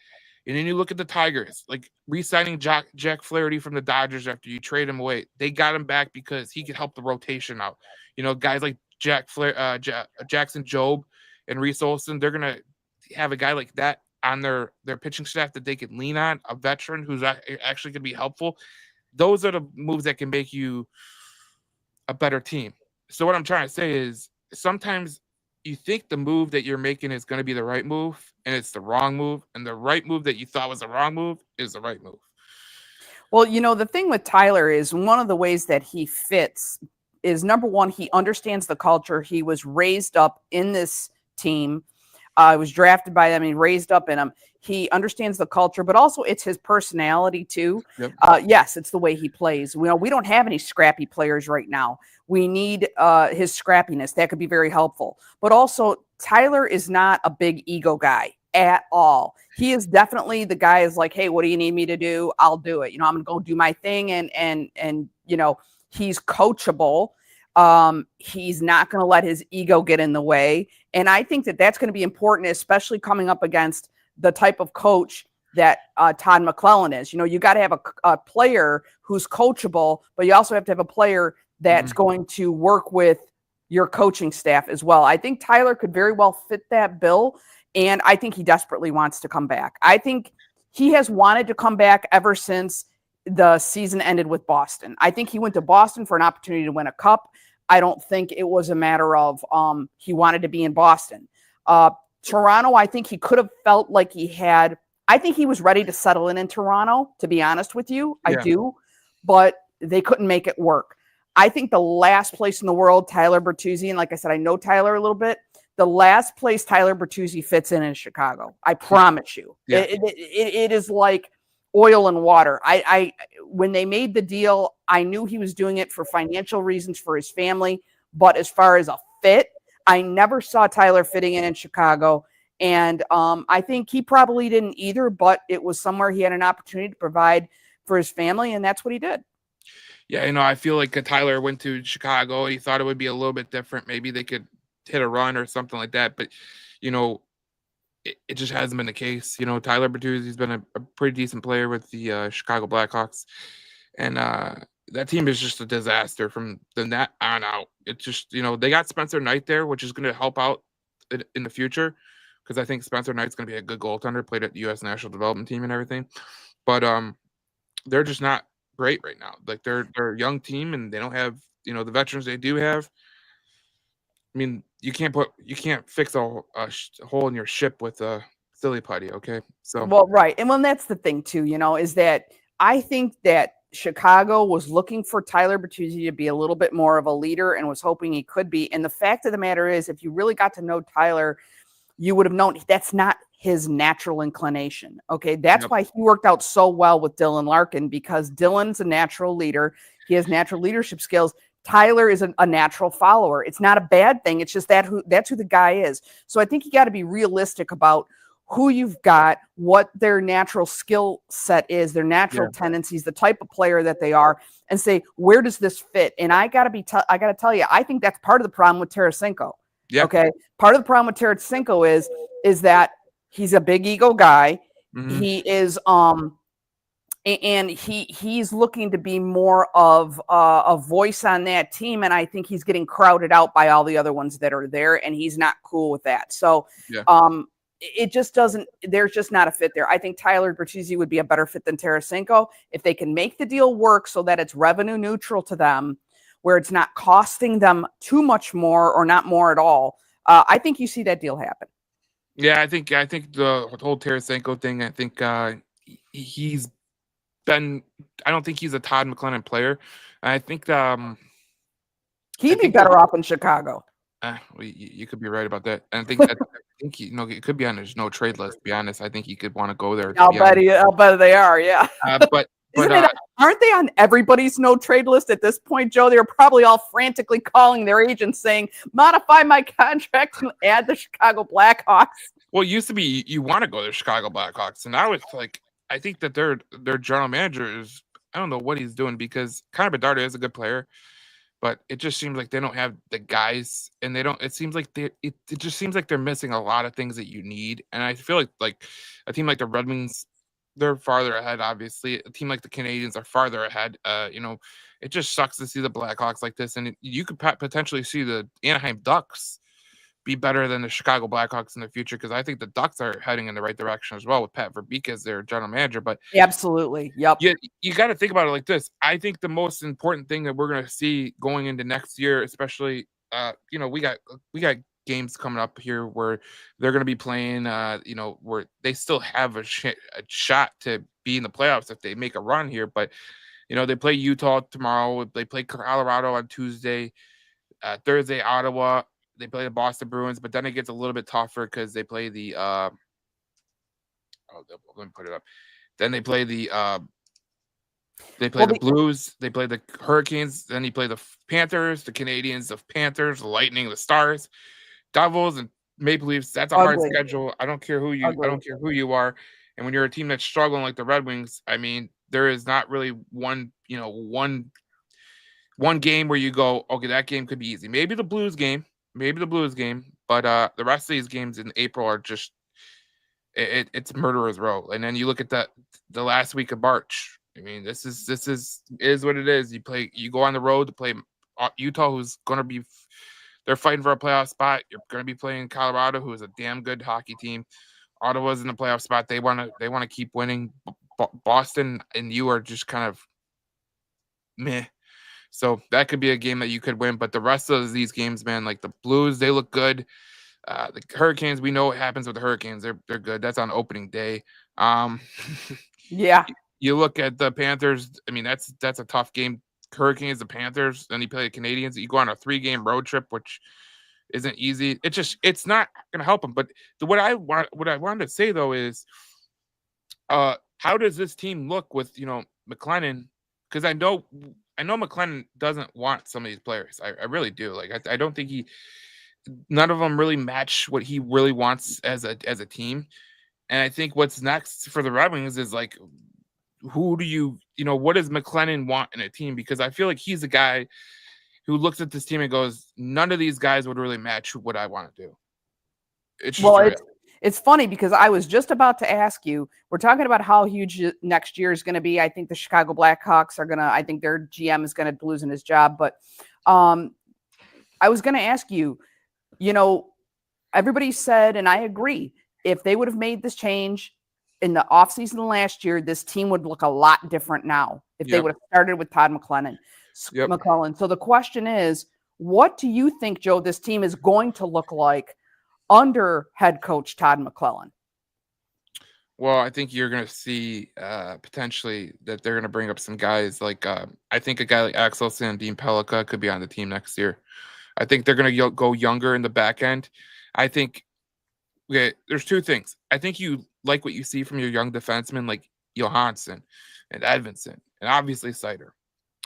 And then you look at the Tigers, like re-signing Jack Flaherty from the Dodgers after you trade him away. They got him back because he could help the rotation out. Guys like Jackson Jobe and Reese Olson, they're going to have a guy like that on their pitching staff that they can lean on, a veteran who's actually going to be helpful. Those are the moves that can make you a better team. So what I'm trying to say is sometimes you think the move that you're making is going to be the right move, and it's the wrong move, and the right move that you thought was the wrong move is the right move. Well, the thing with Tyler is one of the ways that he fits is, number one, he understands the culture. He was raised up in this team. He was drafted by them. He raised up in them. He understands the culture, but also it's his personality too. Yep. Yes, it's the way he plays. We don't have any scrappy players right now. We need his scrappiness. That could be very helpful. But also, Tyler is not a big ego guy at all. He is definitely the guy is like, hey, what do you need me to do? I'll do it. I'm going to go do my thing. And he's coachable. He's not going to let his ego get in the way. And I think that that's going to be important, especially coming up against the type of coach that Todd McClellan is. You got to have a player who's coachable, but you also have to have a player that's going to work with your coaching staff as well. I think Tyler could very well fit that bill, and I think he desperately wants to come back. I think he has wanted to come back ever since the season ended with Boston. I think he went to Boston for an opportunity to win a cup. I don't think it was a matter of he wanted to be in Boston. Toronto, I think he could have felt like I think he was ready to settle in Toronto, to be honest with you. Yeah. I do, but they couldn't make it work. I think the last place in the world, Tyler Bertuzzi, and like I said, I know Tyler a little bit, the last place Tyler Bertuzzi fits in is Chicago. I promise you. Yeah. It is like oil and water. When they made the deal, I knew he was doing it for financial reasons for his family, but as far as a fit, I never saw Tyler fitting in Chicago. And I think he probably didn't either, but it was somewhere he had an opportunity to provide for his family, and that's what he did. Yeah, I feel like Tyler went to Chicago and he thought it would be a little bit different. Maybe they could hit a run or something like that. But, it just hasn't been the case. Tyler Bertuzzi's been a pretty decent player with the Chicago Blackhawks. And that team is just a disaster from the net on out. It's just, they got Spencer Knight there, which is going to help out in the future because I think Spencer Knight's going to be a good goaltender, played at the U.S. National Development Team and everything. But they're just not great right now. Like they're a young team and they don't have, the veterans they do have. I mean, you can't fix a hole in your ship with a silly putty, okay? So well, right, and that's the thing too, is that I think that Chicago was looking for Tyler Bertuzzi to be a little bit more of a leader and was hoping he could be. And the fact of the matter is, if you really got to know Tyler, you would have known that's not his natural inclination. Okay. That's why he worked out so well with Dylan Larkin, because Dylan's a natural leader. He has natural leadership skills. Tyler is a natural follower. It's not a bad thing. It's just that's who the guy is. So I think you got to be realistic about who you've got, what their natural skill set is, their natural tendencies, the type of player that they are, and say, where does this fit? And I got to tell you, I think that's part of the problem with Tarasenko. Yeah. Okay. Part of the problem with Tarasenko is that he's a big ego guy. Mm-hmm. He is, and he's looking to be more of a voice on that team. And I think he's getting crowded out by all the other ones that are there, and he's not cool with that. So, it just doesn't, there's just not a fit there. I think Tyler Bertuzzi would be a better fit than Tarasenko if they can make the deal work so that it's revenue neutral to them, where it's not costing them too much more or not more at all. I think you see that deal happen. Yeah, I think the whole Tarasenko thing, I think he's been, I don't think he's a Todd McLennan player. I think he'd be better off in Chicago. Well, you could be right about that. And I think it could be on his no trade list. To be honest, I think he could want to go there. I'll bet they are. Yeah. But aren't they on everybody's no trade list at this point, Joe? They're probably all frantically calling their agents saying, "Modify my contract and add the Chicago Blackhawks." Well, it used to be you want to go to the Chicago Blackhawks, and now it's like I think that their general manager is, I don't know what he's doing, because Connor Bedard is a good player. But it just seems like they don't have the guys, and they don't. It seems like it just seems like they're missing a lot of things that you need. And I feel like a team like the Red Wings, they're farther ahead. Obviously, a team like the Canadiens are farther ahead. It just sucks to see the Blackhawks like this, and you could potentially see the Anaheim Ducks be better than the Chicago Blackhawks in the future, because I think the Ducks are heading in the right direction as well with Pat Verbeek as their general manager. But absolutely, yep. You got to think about it like this. I think the most important thing that we're going to see going into next year, especially, we got games coming up here where they're going to be playing, where they still have a shot to be in the playoffs if they make a run here. But they play Utah tomorrow. They play Colorado on Tuesday, Thursday Ottawa. They play the Boston Bruins, but then it gets a little bit tougher because they play the let me put it up. Then they play the the Blues, they play the Hurricanes, then you play the Panthers, the Canadiens, the Panthers, the Lightning, the Stars, Devils, and Maple Leafs. That's a hard schedule. I don't care who you are. And when you're a team that's struggling like the Red Wings, I mean, there is not really one game where you go, okay, that game could be easy. Maybe the Blues game, but the rest of these games in April are just it's murderer's row. And then you look at the last week of March. I mean, this is what it is. You go on the road to play Utah, who's going to be, they're fighting for a playoff spot. You're going to be playing Colorado, who is a damn good hockey team. Ottawa's in the playoff spot. They want to keep winning. Boston and you are just kind of meh. So that could be a game that you could win. But the rest of these games, man, like the Blues, they look good. The Hurricanes, we know what happens with the Hurricanes. They're good. That's on opening day. Yeah. You look at the Panthers. I mean, that's a tough game. Hurricanes, the Panthers, then you play the Canadiens. You go on a 3-game road trip, which isn't easy. It's not going to help them. But what I wanted to say though is, how does this team look with McLennan? Because I know McLennan doesn't want some of these players. I really do. Like I don't think none of them really match what he really wants as a team. And I think what's next for the Red Wings is like, who do you know, what does McLennan want in a team? Because I feel like he's a guy who looks at this team and goes, none of these guys would really match what I want to do. It's just it's funny because I was just about to ask you, we're talking about how huge next year is going to be. I think the Chicago Blackhawks are going to, I think their GM is going to losing his job. But I was going to ask you, you know, everybody said, and I agree, if they would have made this change in the offseason last year, this team would look a lot different now if they would have started with Todd McLellan. So the question is, what do you think, Joe, this team is going to look like under head coach Todd McLellan? Well, I think you're going to see potentially that they're going to bring up some guys like I think a guy like Axel Sandin Pellikka could be on the team next year. I think they're going to go younger in the back end. I think there's two things. I think you like what you see from your young defensemen like Johansson and Edvinsson and obviously Seider.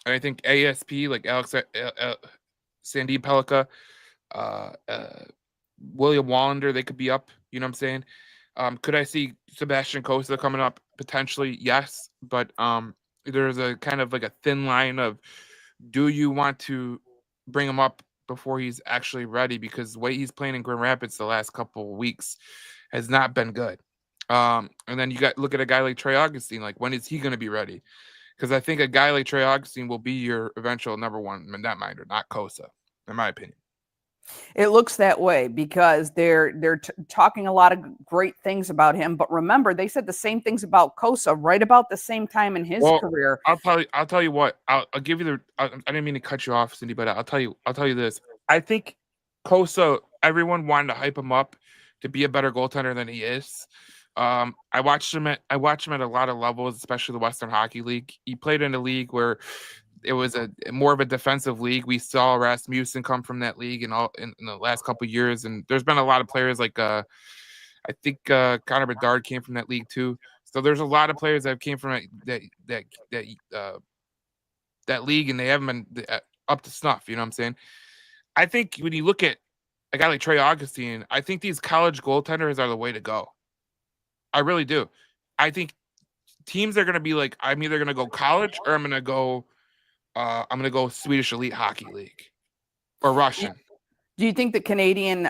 And I think ASP like Alex Sandin Pellikka, William Wallander, they could be up. You know what I'm saying? Could I see Sebastian Cossa coming up? Potentially, yes. But there's a kind of like a thin line of, do you want to bring him up before he's actually ready? Because the way he's playing in Grand Rapids the last couple of weeks has not been good. And then you got look at a guy like Trey Augustine. Like, when is he going to be ready? Because I think a guy like Trey Augustine will be your eventual number one netminder, not Cossa, in my opinion. It looks that way because they're talking a lot of great things about him. But remember, they said the same things about Cossa right about the same time in his career. I'll tell you what. I'll give you the. I didn't mean to cut you off, Cindy, but I'll tell you this. I think Cossa, everyone wanted to hype him up to be a better goaltender than he is. I watched him at a lot of levels, especially the Western Hockey League. He played in a league where it was a more of a defensive league. We saw Rasmussen come from that league in the last couple of years, and there's been a lot of players like I think Connor Bedard came from that league too. So there's a lot of players that came from that league, and they haven't been up to snuff. You know what I'm saying? I think when you look at a guy like Trey Augustine, I think these college goaltenders are the way to go. I really do. I think teams are going to be like, I'm either going to go college or I'm going to go Swedish Elite Hockey League or Russian. Do you think the Canadian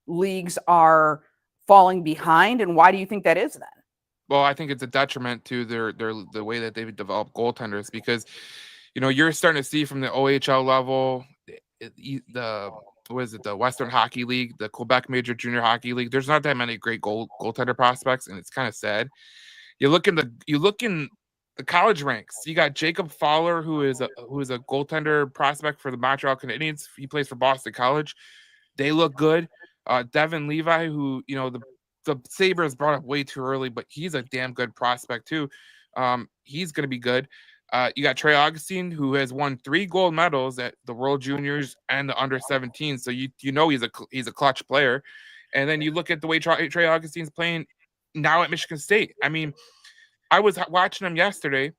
leagues are falling behind, and why do you think that is then? Well, I think it's a detriment to the way that they've developed goaltenders, because you're starting to see from the OHL level, the Western Hockey League, the Quebec Major Junior Hockey League. There's not that many great goaltender prospects, and it's kind of sad. You look in the college ranks. You got Jacob Fowler, who is a goaltender prospect for the Montreal Canadiens. He plays for Boston College. They look good. Devin Levi, who the Sabres brought up way too early, but he's a damn good prospect too. He's going to be good. You got Trey Augustine, who has won 3 gold medals at the World Juniors and the Under 17. So he's a clutch player. And then you look at the way Trey Augustine's playing now at Michigan State. I mean, I was watching him yesterday,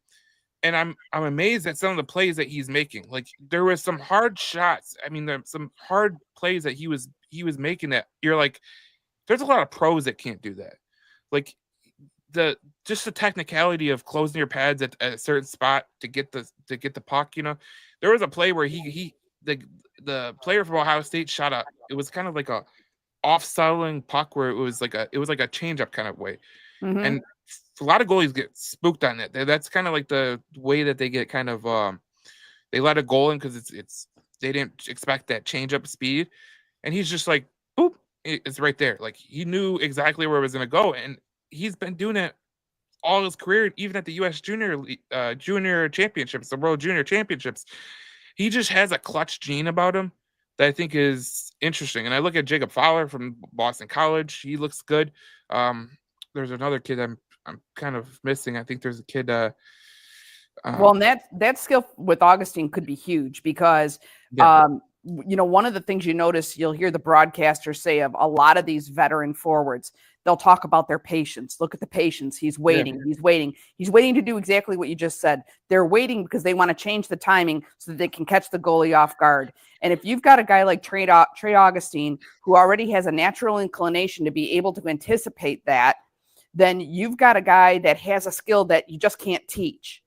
and I'm amazed at some of the plays that he's making. Like, there was some hard shots. I mean, there's some hard plays that he was making that you're like, there's a lot of pros that can't do that. Like, the technicality of closing your pads at a certain spot to get the puck. There was a play where the player from Ohio State shot up. It was kind of like a off-settling puck where it was like a change-up kind of way. Mm-hmm. And a lot of goalies get spooked on that. That's kind of like the way that they get kind of they let a goal in because it's they didn't expect that change-up speed, and he's just like, boop, it's right there. Like, he knew exactly where it was going to go, and he's been doing it all his career, even at the U.S. Junior Championships, the World Junior Championships. He just has a clutch gene about him that I think is interesting. And I look at Jacob Fowler from Boston College. He looks good. There's another kid I'm kind of missing. I think there's a kid. Well, and that skill with Augustine could be huge because, one of the things you notice, you'll hear the broadcasters say of a lot of these veteran forwards, they'll talk about their patience. Look at the patience. He's waiting. He's waiting. He's waiting to do exactly what you just said. They're waiting because they want to change the timing so that they can catch the goalie off guard. And if you've got a guy like Trey Augustine, who already has a natural inclination to be able to anticipate that, then you've got a guy that has a skill that you just can't teach,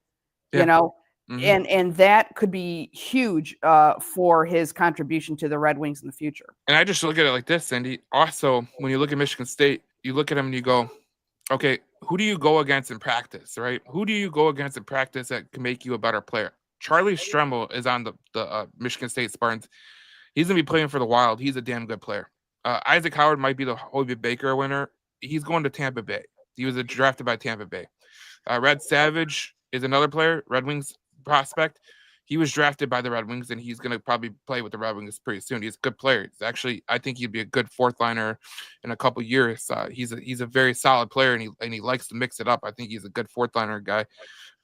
you know, and that could be huge for his contribution to the Red Wings in the future. And I just look at it like this, Cindy. Also, when you look at Michigan State, you look at them and you go, okay, who do you go against in practice, right? Who do you go against in practice that can make you a better player? Charlie Stremmel is on the Michigan State Spartans. He's going to be playing for the Wild. He's a damn good player. Isaac Howard might be the Hobey Baker winner. He's going to Tampa Bay. He was drafted by Tampa Bay. Red Savage is another player, Red Wings prospect. He was drafted by the Red Wings, and he's going to probably play with the Red Wings pretty soon. He's a good player. He's actually, I think he'd be a good fourth liner in a couple years. He's a very solid player, and he likes to mix it up. I think he's a good fourth liner guy.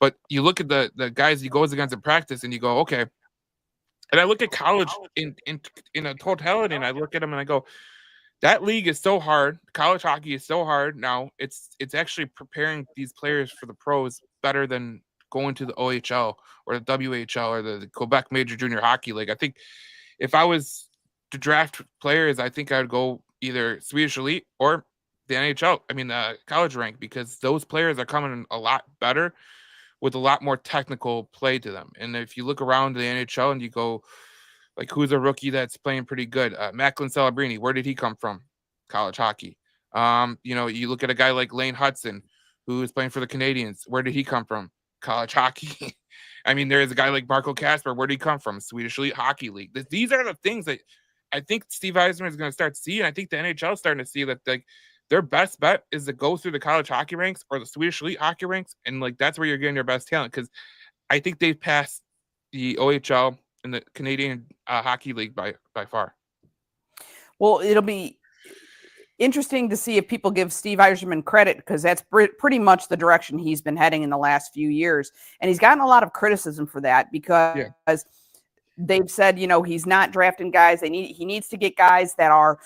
But you look at the guys he goes against in practice, and you go, okay. And I look at college in a totality, and I look at them and I go, that league is so hard. College hockey is so hard now. It's actually preparing these players for the pros better than going to the OHL or the WHL or the Quebec Major Junior Hockey League. I think if I was to draft players, I think I would go either Swedish Elite or the NHL. I mean, the college rank, because those players are coming in a lot better with a lot more technical play to them. And if you look around the NHL and you go, like, who's a rookie that's playing pretty good? Macklin Celebrini, where did he come from? College hockey. You know, you look at a guy like Lane Hudson, who is playing for the Canadians. Where did he come from? College hockey. I mean, there's a guy like Marco Kasper. Where did he come from? Swedish Elite Hockey League. These are the things that I think Steve Yzerman is going to start to see, and I think the NHL is starting to see that their best bet is to go through the college hockey ranks or the Swedish Elite Hockey ranks, and like that's where you're getting your best talent, because I think they've passed the OHL and the Canadian Hockey League by far. Well, it'll be interesting to see if people give Steve Yzerman credit, because that's pretty much the direction he's been heading in the last few years. And he's gotten a lot of criticism for that, because they've said, you know, he's not drafting guys. He needs to get guys that are,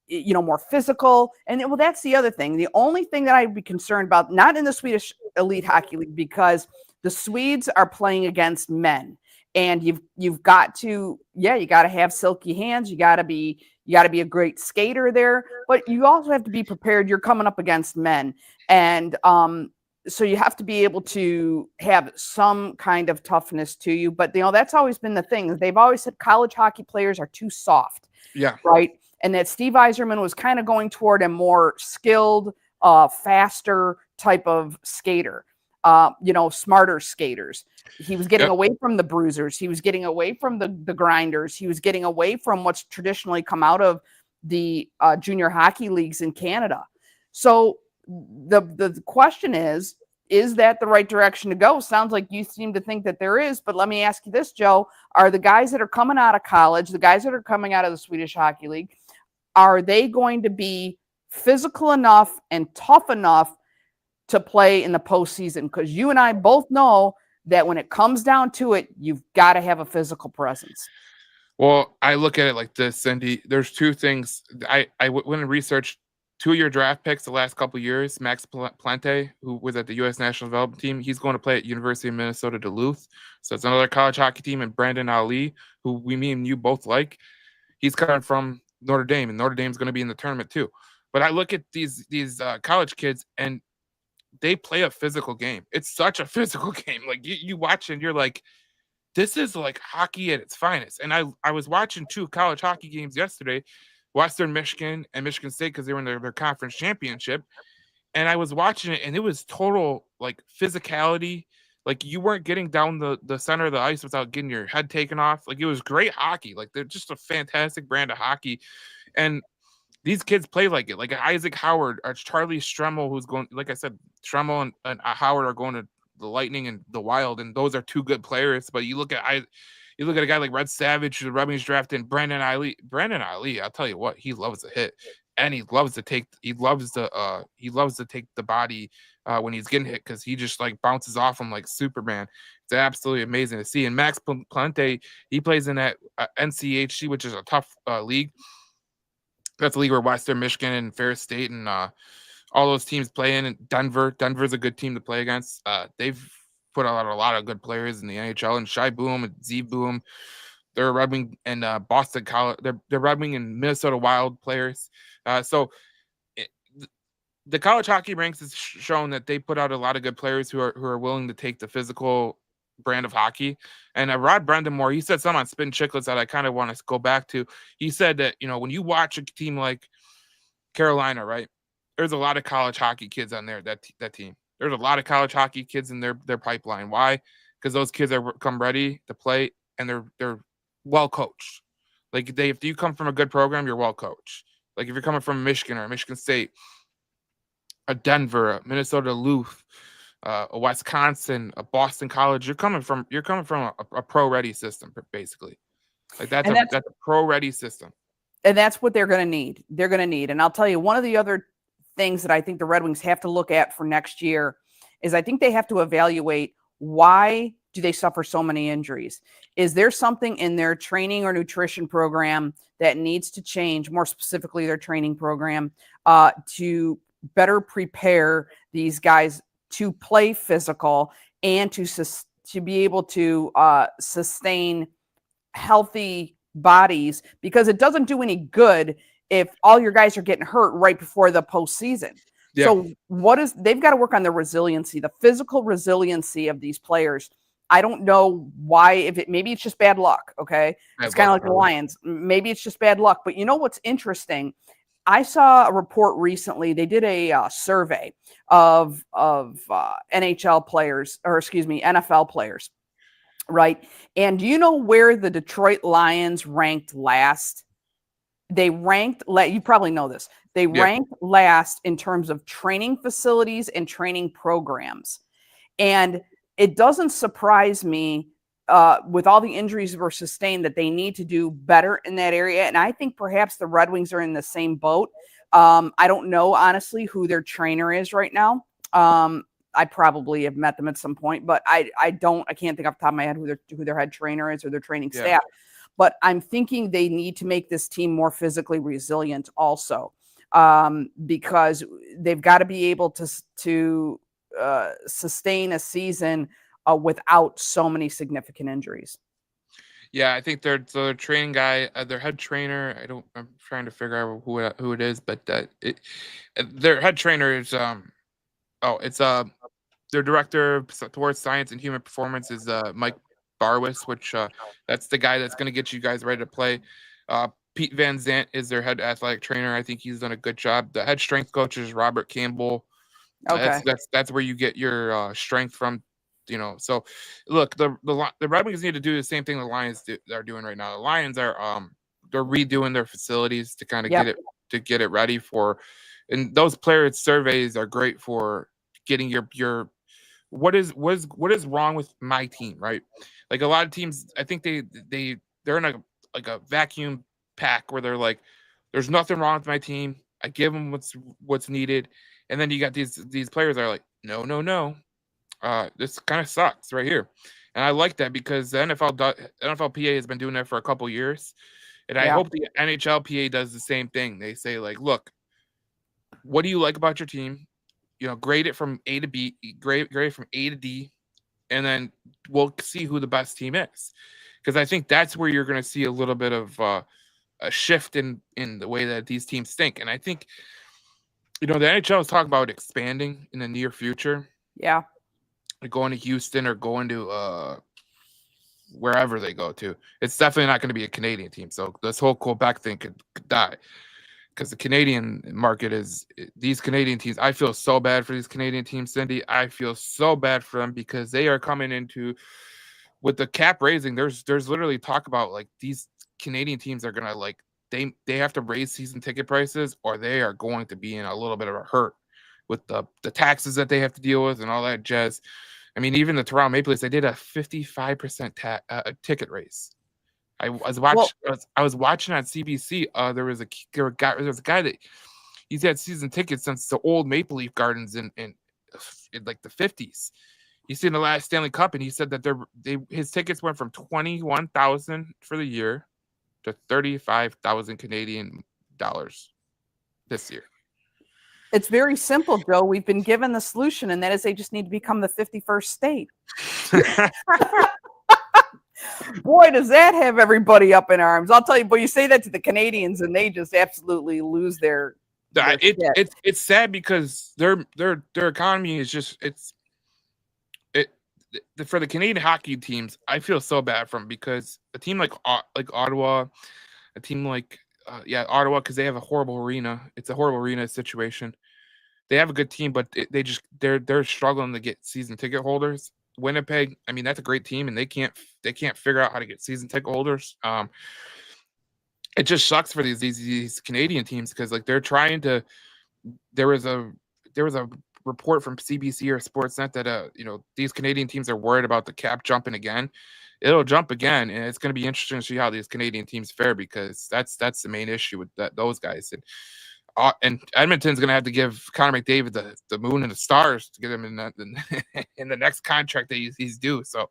you know, more physical. And well, that's the other thing. The only thing that I'd be concerned about, not in the Swedish Elite Hockey League, because the Swedes are playing against men. And you've got to, you got to have silky hands. You got to be a great skater there, but you also have to be prepared. You're coming up against men. And so you have to be able to have some kind of toughness to you. But, you know, that's always been the thing. They've always said college hockey players are too soft. Yeah. Right. And that Steve Yzerman was kind of going toward a more skilled, faster type of skater. You know, smarter skaters. He was getting away from the bruisers. He was getting away from the grinders. He was getting away from what's traditionally come out of the junior hockey leagues in Canada. So the question is that the right direction to go? Sounds like you seem to think that there is, but let me ask you this, Joe. Are the guys that are coming out of college, the guys that are coming out of the Swedish Hockey League, are they going to be physical enough and tough enough to play in the postseason? Because you and I both know that when it comes down to it, you've got to have a physical presence. Well, I look at it like this, Cindy. There's two things. I went and researched 2 of your draft picks the last couple of years. Max Plante, who was at the U.S. National Development Team, he's going to play at University of Minnesota Duluth. So it's another college hockey team. And Brandon Ali, who me and you both like, he's coming from Notre Dame, and Notre Dame's going to be in the tournament too. But I look at these college kids, and they play a physical game. It's such a physical game. Like you watch and you're like, this is like hockey at its finest. And I was watching 2 college hockey games yesterday, Western Michigan and Michigan State, because they were in their conference championship. And I was watching it, and it was total like physicality. Like you weren't getting down the center of the ice without getting your head taken off. Like it was great hockey. Like they're just a fantastic brand of hockey. And these kids play like it. Like Isaac Howard or Charlie Stremmel, who's going, like I said, Stremmel and Howard are going to the Lightning and the Wild, and those are 2 good players. But you look at a guy like Red Savage, who the Red Wings drafted, Brandon Ali. Brandon Ali, I'll tell you what, he loves to hit, and he loves to take the body when he's getting hit, because he just like bounces off him like Superman. It's absolutely amazing to see. And Max Plante, he plays in that NCHC, which is a tough league. That's the league where Western Michigan and Ferris State and all those teams play in. And Denver's a good team to play against. They've put out a lot of good players in the NHL, and Shai Boom and Z Boom. They're Red Wing and Boston College. They're Red Wing and Minnesota Wild players. So the college hockey ranks has shown that they put out a lot of good players who are willing to take the physical brand of hockey. And Rod Brendamore, he said something on Spin Chicklets that I kind of want to go back to. He said that, when you watch a team like Carolina, right, there's a lot of college hockey kids on there, that team. There's a lot of college hockey kids in their pipeline. Why? Because those kids are come ready to play, and they're well coached. Like if you come from a good program, you're well coached. Like if you're coming from Michigan or Michigan State, a Denver, a Minnesota Duluth, a Wisconsin, a Boston College, you're coming from a pro-ready system, basically. Like that's a pro-ready system. And that's what they're going to need. They're going to need. And I'll tell you, one of the other things that I think the Red Wings have to look at for next year is I think they have to evaluate why do they suffer so many injuries? Is there something in their training or nutrition program that needs to change, more specifically their training program, to better prepare these guys to play physical and to be able to sustain healthy bodies? Because it doesn't do any good if all your guys are getting hurt right before the postseason. Yeah. So they've got to work on the resiliency, the physical resiliency of these players. I don't know why, maybe it's just bad luck. Okay. It's kind of like the Lions. Maybe it's just bad luck, but you know what's interesting? I saw a report recently. They did a survey of NHL players, or excuse me, NFL players, right? And do you know where the Detroit Lions ranked last? They ranked, you probably know this. They ranked last in terms of training facilities and training programs. And it doesn't surprise me with all the injuries that were sustained that they need to do better in that area. And I think perhaps the Red Wings are in the same boat. I don't know, honestly, who their trainer is right now. I probably have met them at some point, but I can't think off the top of my head who their head trainer is or their training staff. But I'm thinking they need to make this team more physically resilient also, because they've got to be able to sustain a season without so many significant injuries. Yeah, I think their training guy, their head trainer, I'm trying to figure out who it is, but their head trainer is their director towards science and human performance is Mike Barwis, which that's the guy that's going to get you guys ready to play. Pete Van Zandt is their head athletic trainer. I think he's done a good job. The head strength coach is Robert Campbell. Okay, that's where you get your strength from. So look, the Red Wings need to do the same thing the Lions are doing right now. The Lions are they're redoing their facilities to kind of get it ready for, and those player surveys are great for getting your what is wrong with my team, right? Like a lot of teams, I think they're in a vacuum pack where they're like, there's nothing wrong with my team. I give them what's needed, and then you got these players that are like, no. This kind of sucks right here. And I like that because the NFLPA has been doing that for a couple years. And I hope the NHLPA does the same thing. They say, like, look, what do you like about your team? Grade it from A to B, grade it from A to D, and then we'll see who the best team is. Because I think that's where you're going to see a little bit of a shift in the way that these teams think. And I think, the NHL is talking about expanding in the near future. Yeah. Going to Houston or going to wherever they go to. It's definitely not going to be a Canadian team. So this whole Quebec thing could die because the Canadian market is these Canadian teams. I feel so bad for these Canadian teams, Cindy. I feel so bad for them because they are coming into with the cap raising. There's literally talk about like these Canadian teams are gonna like they have to raise season ticket prices or they are going to be in a little bit of a hurt with the taxes that they have to deal with and all that jazz. I mean, even the Toronto Maple Leafs, they did a 55% ticket raise. I was watching on CBC. There was a guy that he's had season tickets since the old Maple Leaf Gardens in like the 50s. He's seen the last Stanley Cup, and he said that his tickets went from $21,000 for the year to $35,000 Canadian this year. It's very simple, Joe. We've been given the solution, and that is they just need to become the 51st state. Boy, does that have everybody up in arms. I'll tell you, but you say that to the Canadians, and they just absolutely lose their it's sad because their economy is just for the Canadian hockey teams. I feel so bad for them because a team like Ottawa, a team like Ottawa, because they have a horrible arena. It's a horrible arena situation. They have a good team, but they're struggling to get season ticket holders. Winnipeg, I mean, that's a great team, and they can't figure out how to get season ticket holders. It just sucks for these Canadian teams because like they're trying to. There was a report from CBC or Sportsnet that these Canadian teams are worried about the cap jumping again. It'll jump again, and it's going to be interesting to see how these Canadian teams fare because that's the main issue with those guys. And Edmonton's going to have to give Connor McDavid the moon and the stars to get him in the next contract that he's due. So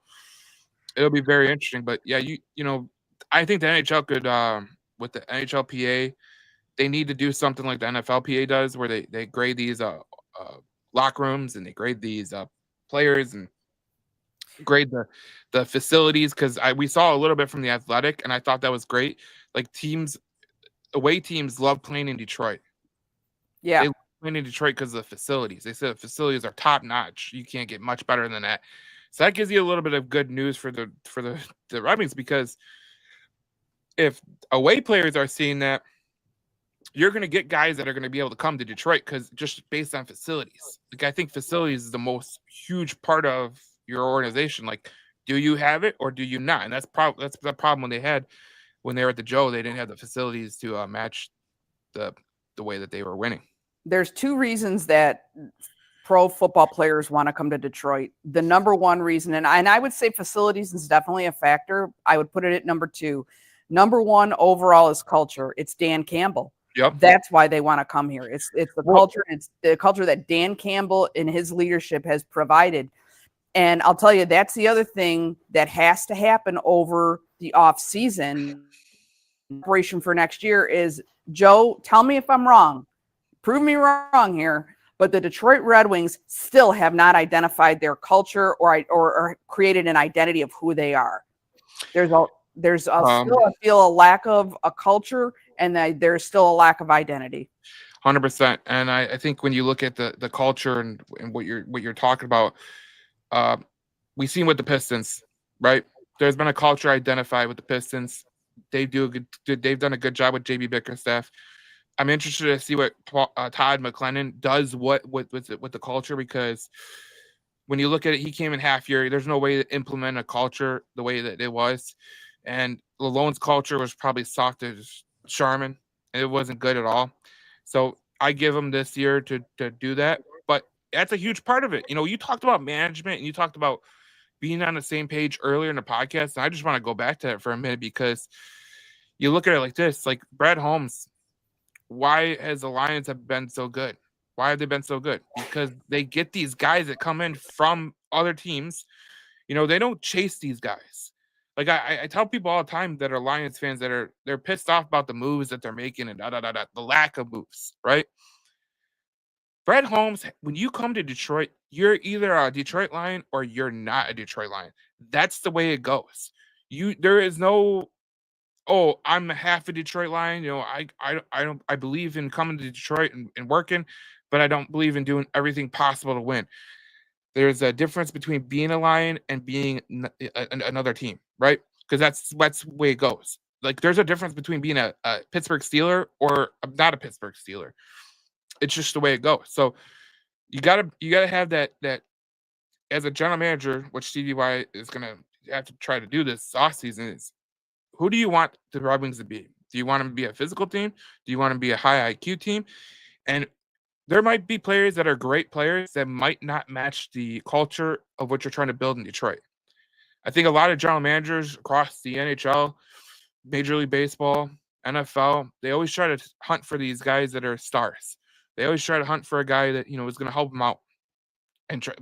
it'll be very interesting. But yeah, I think the NHL could with the NHLPA, they need to do something like the NFLPA does, where they grade these locker rooms and they grade these players and grade the facilities, because we saw a little bit from the Athletic, and I thought that was great. Like away teams love playing in Detroit. Yeah, they love playing in Detroit because of the facilities. They said the facilities are top notch. You can't get much better than that. So that gives you a little bit of good news for the Red Wings, because if away players are seeing that, you're going to get guys that are going to be able to come to Detroit because just based on facilities. Like, I think facilities is the most huge part of your organization. Like, do you have it or do you not? And that's the problem when they were at the Joe. They didn't have the facilities to match the way that they were winning. There's two reasons that pro football players want to come to Detroit. The number one reason, and I would say facilities is definitely a factor. I would put it at number two. Number one overall is culture. It's Dan Campbell. Yep. That's why they want to come here. It's the culture. It's the culture that Dan Campbell and his leadership has provided. And I'll tell you, that's the other thing that has to happen over the off season. Preparation for next year is, Joe, tell me if I'm wrong. Prove me wrong here. But the Detroit Red Wings still have not identified their culture or created an identity of who they are. There's still, I feel, a lack of a culture, and there's still a lack of identity. 100%. And I think when you look at the culture and what you're talking about, we've seen with the Pistons, right? There's been a culture identified with the Pistons. They've done a good job with JB Bickerstaff. I'm interested to see what Todd McLennan does with the culture, because when you look at it, he came in half year. There's no way to implement a culture the way that it was. And Lalonde's culture was probably soft as Charmin. It wasn't good at all. So I give him this year to do that. But that's a huge part of it. You talked about management and you talked about being on the same page earlier in the podcast. And I just want to go back to that for a minute, because you look at it like this, like Brad Holmes. Why has the Lions have been so good? Why have they been so good? Because they get these guys that come in from other teams. They don't chase these guys. Like I tell people all the time that are Lions fans that they're pissed off about the moves that they're making and the lack of moves, right? Brad Holmes, when you come to Detroit, you're either a Detroit Lion or you're not a Detroit Lion. That's the way it goes. There is no, oh, I'm half a Detroit Lion. I believe in coming to Detroit and working, but I don't believe in doing everything possible to win. There's a difference between being a Lion and being another team, right? Because that's the way it goes. Like, there's a difference between being a Pittsburgh Steeler or not a Pittsburgh Steeler. It's just the way it goes. So you gotta have that as a general manager, which Stevie Y is gonna have to try to do this offseason, is who do you want the Red Wings to be? Do you want them to be a physical team? Do you want them to be a high IQ team? And there might be players that are great players that might not match the culture of what you're trying to build in Detroit. I think a lot of general managers across the NHL, Major League Baseball, NFL, they always try to hunt for these guys that are stars. They always try to hunt for a guy that, is going to help them out.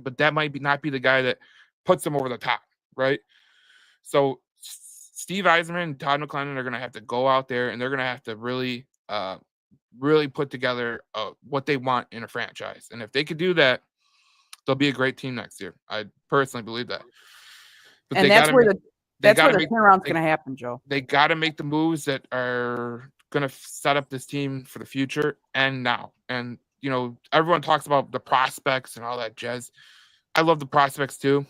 But that might not be the guy that puts them over the top, right? So Steve Yzerman and Todd McLennan are going to have to go out there, and they're going to have to really really put together what they want in a franchise. And if they could do that, they'll be a great team next year. I personally believe that. But and that's where the turnaround's going to happen, Joe. They got to make the moves that are going to set up this team for the future and now. And, you know, everyone talks about the prospects and all that jazz. I love the prospects too.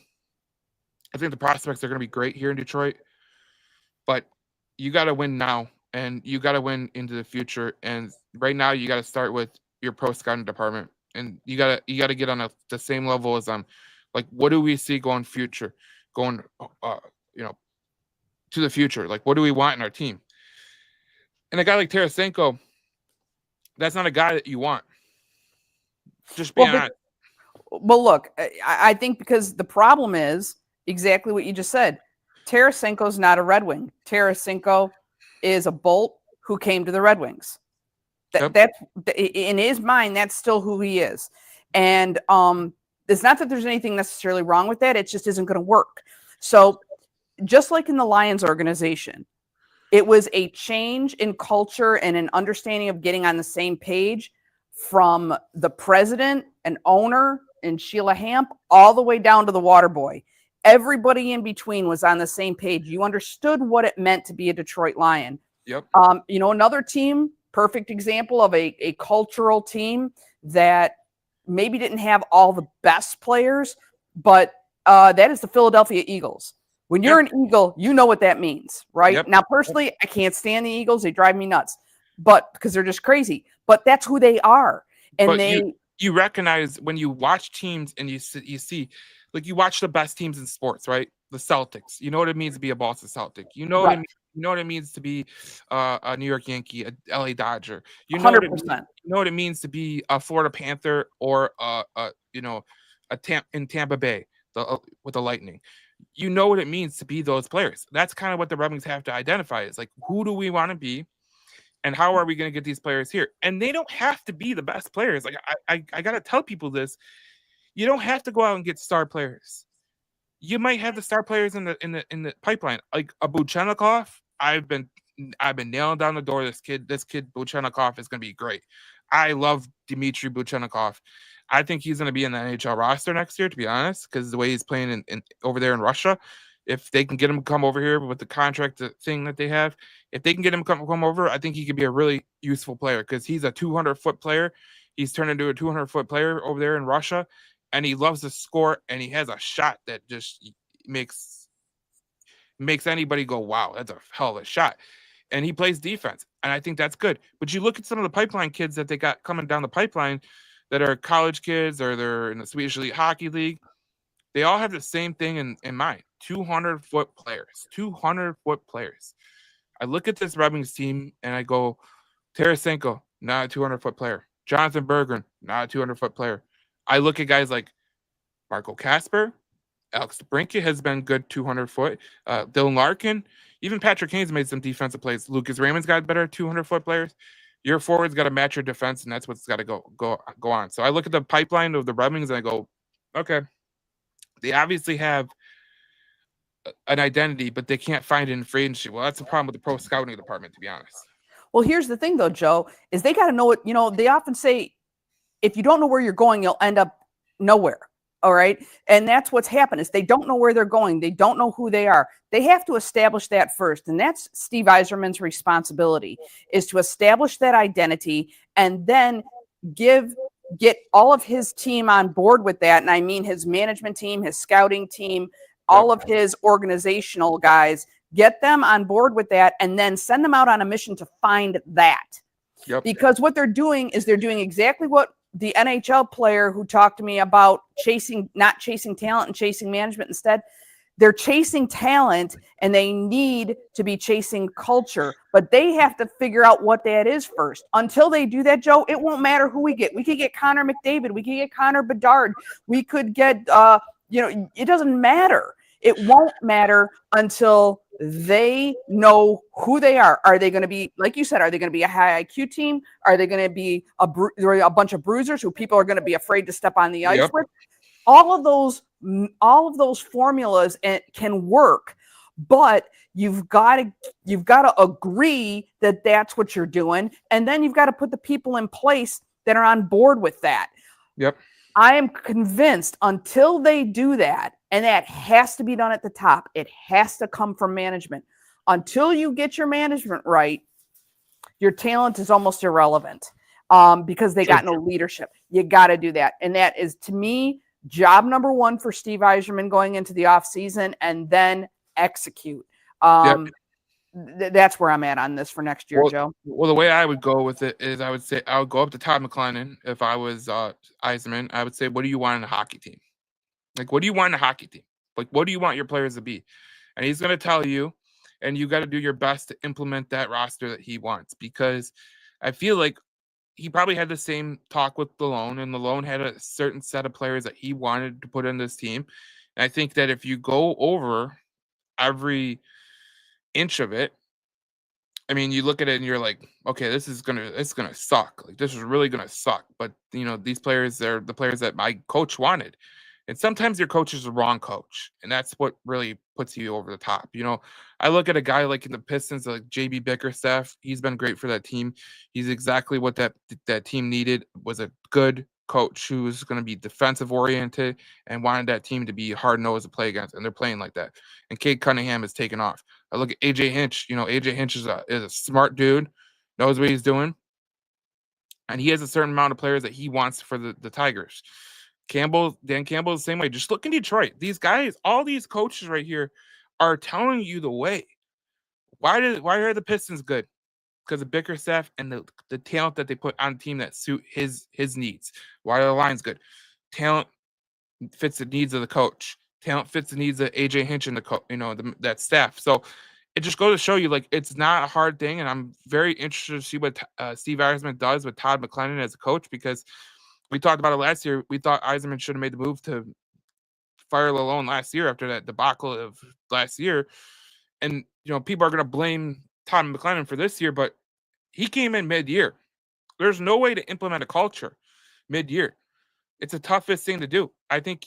I think the prospects are going to be great here in Detroit. But you got to win now, and you got to win into the future. And right now, you got to start with your pro scouting department, and you got to get on the same level as them. Like, what do we see going, you know, to the future? Like, what do we want in our team? And a guy like Tarasenko, that's not a guy that you want. Just being honest. Well, look, I think because the problem is exactly what you just said. Tarasenko's not a Red Wing. Tarasenko is a Bolt who came to the Red Wings. That's in his mind, that's still who he is. And it's not that there's anything necessarily wrong with that. It just isn't going to work. So just like in the Lions organization, it was a change in culture and an understanding of getting on the same page from the president and owner and Sheila Hamp all the way down to the water boy. Everybody in between was on the same page. You understood what it meant to be a Detroit Lion. Yep. You know, another team, perfect example of a cultural team that maybe didn't have all the best players, but that is the Philadelphia Eagles. When you're an Eagle, you know what that means, right? Yep. Now, personally, I can't stand the Eagles. They drive me nuts, but because they're just crazy. But that's who they are. And you recognize when you watch teams and you see, like, you watch the best teams in sports, right? The Celtics. You know what it means to be a Boston Celtic. You know what it means to be a New York Yankee, a LA Dodger. You know 100%. You know what it means to be a Florida Panther or in Tampa Bay with the Lightning. You know what it means to be those players. That's kind of what the Red Wings have to identify. Is like, who do we want to be, and how are we going to get these players here? And they don't have to be the best players. Like, I got to tell people this. You don't have to go out and get star players. You might have the star players in the pipeline, like a Buchenikov. I've been nailing down the door. This kid Buchenikov is going to be great. I love Dmitry Buchenikov. I think he's going to be in the NHL roster next year, to be honest, because the way he's playing in over there in Russia. If they can get him to come over here with the contract thing that they have, if they can get him to come over, I think he could be a really useful player because he's a 200-foot player. He's turned into a 200-foot player over there in Russia, and he loves to score, and he has a shot that just makes anybody go, wow, that's a hell of a shot. And he plays defense, and I think that's good. But you look at some of the pipeline kids that they got coming down the pipeline that are college kids or they're in the Swedish Elite Hockey League. They all have the same thing in mind. 200-foot players. 200-foot players. I look at this Red Wings team and I go, Tarasenko, not a 200-foot player. Jonathan Berggren, not a 200-foot player. I look at guys like Marco Kasper, Alex DeBrincat has been good 200-foot. Dylan Larkin, even Patrick Kane's made some defensive plays. Lucas Raymond's got better 200-foot players. Your forward's got to match your defense, and that's what's got to go on. So I look at the pipeline of the Red Wings and I go, okay, they obviously have an identity, but they can't find it in free agency. Well, that's the problem with the pro scouting department, to be honest. Well, here's the thing, though, Joe, is they got to know what, you know, they often say, if you don't know where you're going, you'll end up nowhere. All right. And that's what's happened is they don't know where they're going. They don't know who they are. They have to establish that first. And that's Steve Yzerman's responsibility, is to establish that identity and then get all of his team on board with that. And I mean, his management team, his scouting team, all of his organizational guys, get them on board with that and then send them out on a mission to find that. Yep. Because what they're doing is they're doing exactly what the NHL player who talked to me about not chasing talent and chasing management. Instead, they're chasing talent and they need to be chasing culture, but they have to figure out what that is first. Until they do that, Joe, it won't matter who we get. We could get Connor McDavid. We could get Connor Bedard. We could get, it doesn't matter. It won't matter until they know who they are. Are they going to be, like you said, are they going to be a high IQ team? Are they going to be a bunch of bruisers who people are going to be afraid to step on the ice with? All of those formulas can work, but you've got to agree that that's what you're doing, and then you've got to put the people in place that are on board with that. Yep. I am convinced until they do that, and that has to be done at the top, it has to come from management. Until you get your management right, your talent is almost irrelevant, because they got no leadership. You got to do that. And that is, to me, job number one for Steve Yzerman going into the offseason, and then execute. That's where I'm at on this for next year, Joe. Well, the way I would go with it is I would go up to Todd McLennan. If I was Yzerman, I would say, what do you want in a hockey team? Like, what do you want in a hockey team? Like, what do you want your players to be? And he's going to tell you, and you got to do your best to implement that roster that he wants, because I feel like he probably had the same talk with Malone, and Malone had a certain set of players that he wanted to put in this team. And I think that if you go over every inch of it, I mean, you look at it and you're like, okay, it's gonna suck. Like, this is really gonna suck. But these players are the players that my coach wanted. And sometimes your coach is the wrong coach, and that's what really puts you over the top. I look at a guy like in the Pistons, like JB Bickerstaff. He's been great for that team. He's exactly what that team needed, was a good coach who was going to be defensive oriented and wanted that team to be hard nosed to play against, and they're playing like that. And Cade Cunningham has taken off. I look at AJ Hinch. AJ Hinch is a smart dude, knows what he's doing, and he has a certain amount of players that he wants for the Tigers. Dan Campbell is the same way. Just look in Detroit. These guys, all these coaches right here, are telling you the way. Why are the Pistons good? Because of Bickerstaff and the talent that they put on a team that suit his needs. Why are the Lions good? Talent fits the needs of the coach. Talent fits the needs of AJ Hinch and that staff. So it just goes to show you, like, it's not a hard thing, and I'm very interested to see what Steve Yzerman does with Todd McLennan as a coach, because we talked about it last year. We thought Yzerman should have made the move to fire Lalonde last year after that debacle of last year. And, people are going to blame Todd McLennan for this year, but he came in mid-year. There's no way to implement a culture mid-year. It's the toughest thing to do. I think,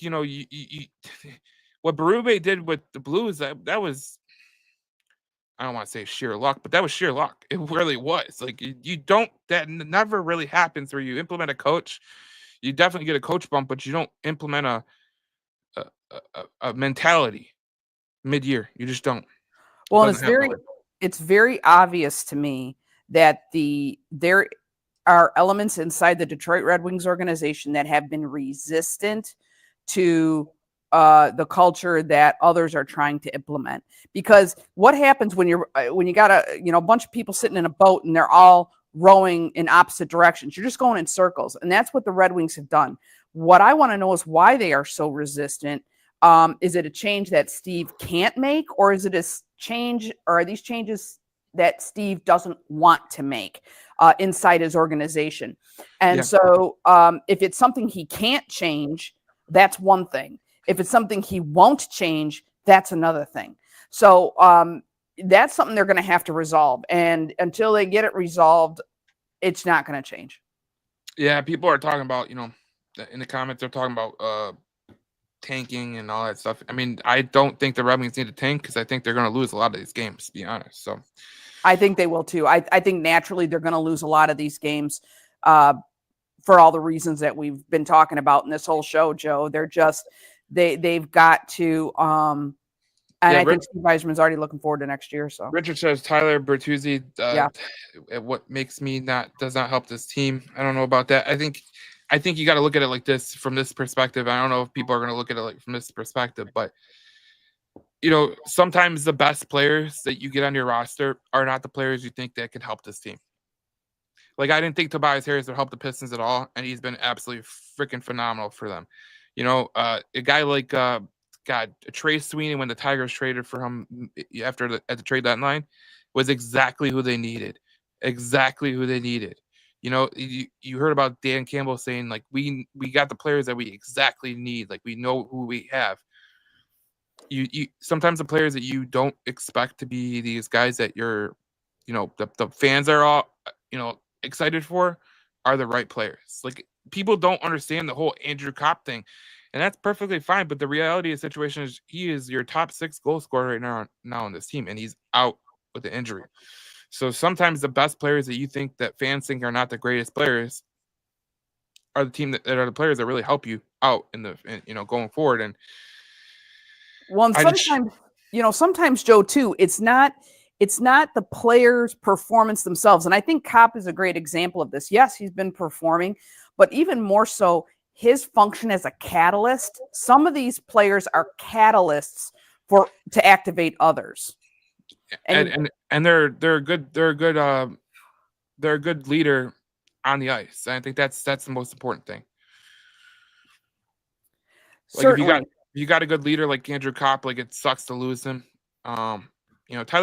what Berube did with the Blues, that was, I don't want to say sheer luck, but that was sheer luck. It really was. Like, that never really happens where you implement a coach. You definitely get a coach bump, but you don't implement a mentality mid-year. You just don't. Well, it's very obvious to me that there are elements inside the Detroit Red Wings organization that have been resistant to the culture that others are trying to implement. Because what happens when you got a bunch of people sitting in a boat and they're all rowing in opposite directions? You're just going in circles, and that's what the Red Wings have done. What I want to know is why they are so resistant. Is it a change that Steve can't make, or is it a change, or are these changes that Steve doesn't want to make inside his organization? And so if it's something he can't change, that's one thing. If it's something he won't change, that's another thing. So that's something they're going to have to resolve. And until they get it resolved, it's not going to change. Yeah, people are talking about, in the comments, they're talking about tanking and all that stuff. I mean, I don't think the Red Wings need to tank, because I think they're going to lose a lot of these games, to be honest. So I think they will too. I think naturally they're going to lose a lot of these games for all the reasons that we've been talking about in this whole show, Joe. They're just they've got to and I think Steve Yzerman's already looking forward to next year. So Richard says Tyler Bertuzzi, what makes me does not help this team. I don't know about that. I think you got to look at it like this, from this perspective. I don't know if people are going to look at it like from this perspective, but sometimes the best players that you get on your roster are not the players you think that could help this team. Like, I didn't think Tobias Harris would help the Pistons at all, and he's been absolutely freaking phenomenal for them. A guy like Trey Sweeney, when the Tigers traded for him at the trade deadline, was exactly who they needed. Exactly who they needed. You heard about Dan Campbell saying, like, we got the players that we exactly need. Like, we know who we have. You sometimes the players that you don't expect to be these guys that you're, the fans are all, excited for, are the right players. Like, people don't understand the whole Andrew Copp thing. and that's perfectly fine. But the reality of the situation is he is your top 6 goal scorer right now on this team, and he's out with the injury. So sometimes the best players that you think that fans think are not the greatest players are the team that are the players that really help you out going forward. And sometimes Joe too, it's not the players' performance themselves. And I think Copp is a great example of this. Yes, he's been performing, but even more so, his function as a catalyst. Some of these players are catalysts to activate others. And they're a good leader on the ice. And I think that's the most important thing. Like if you got a good leader like Andrew Copp, like it sucks to lose him. Tyler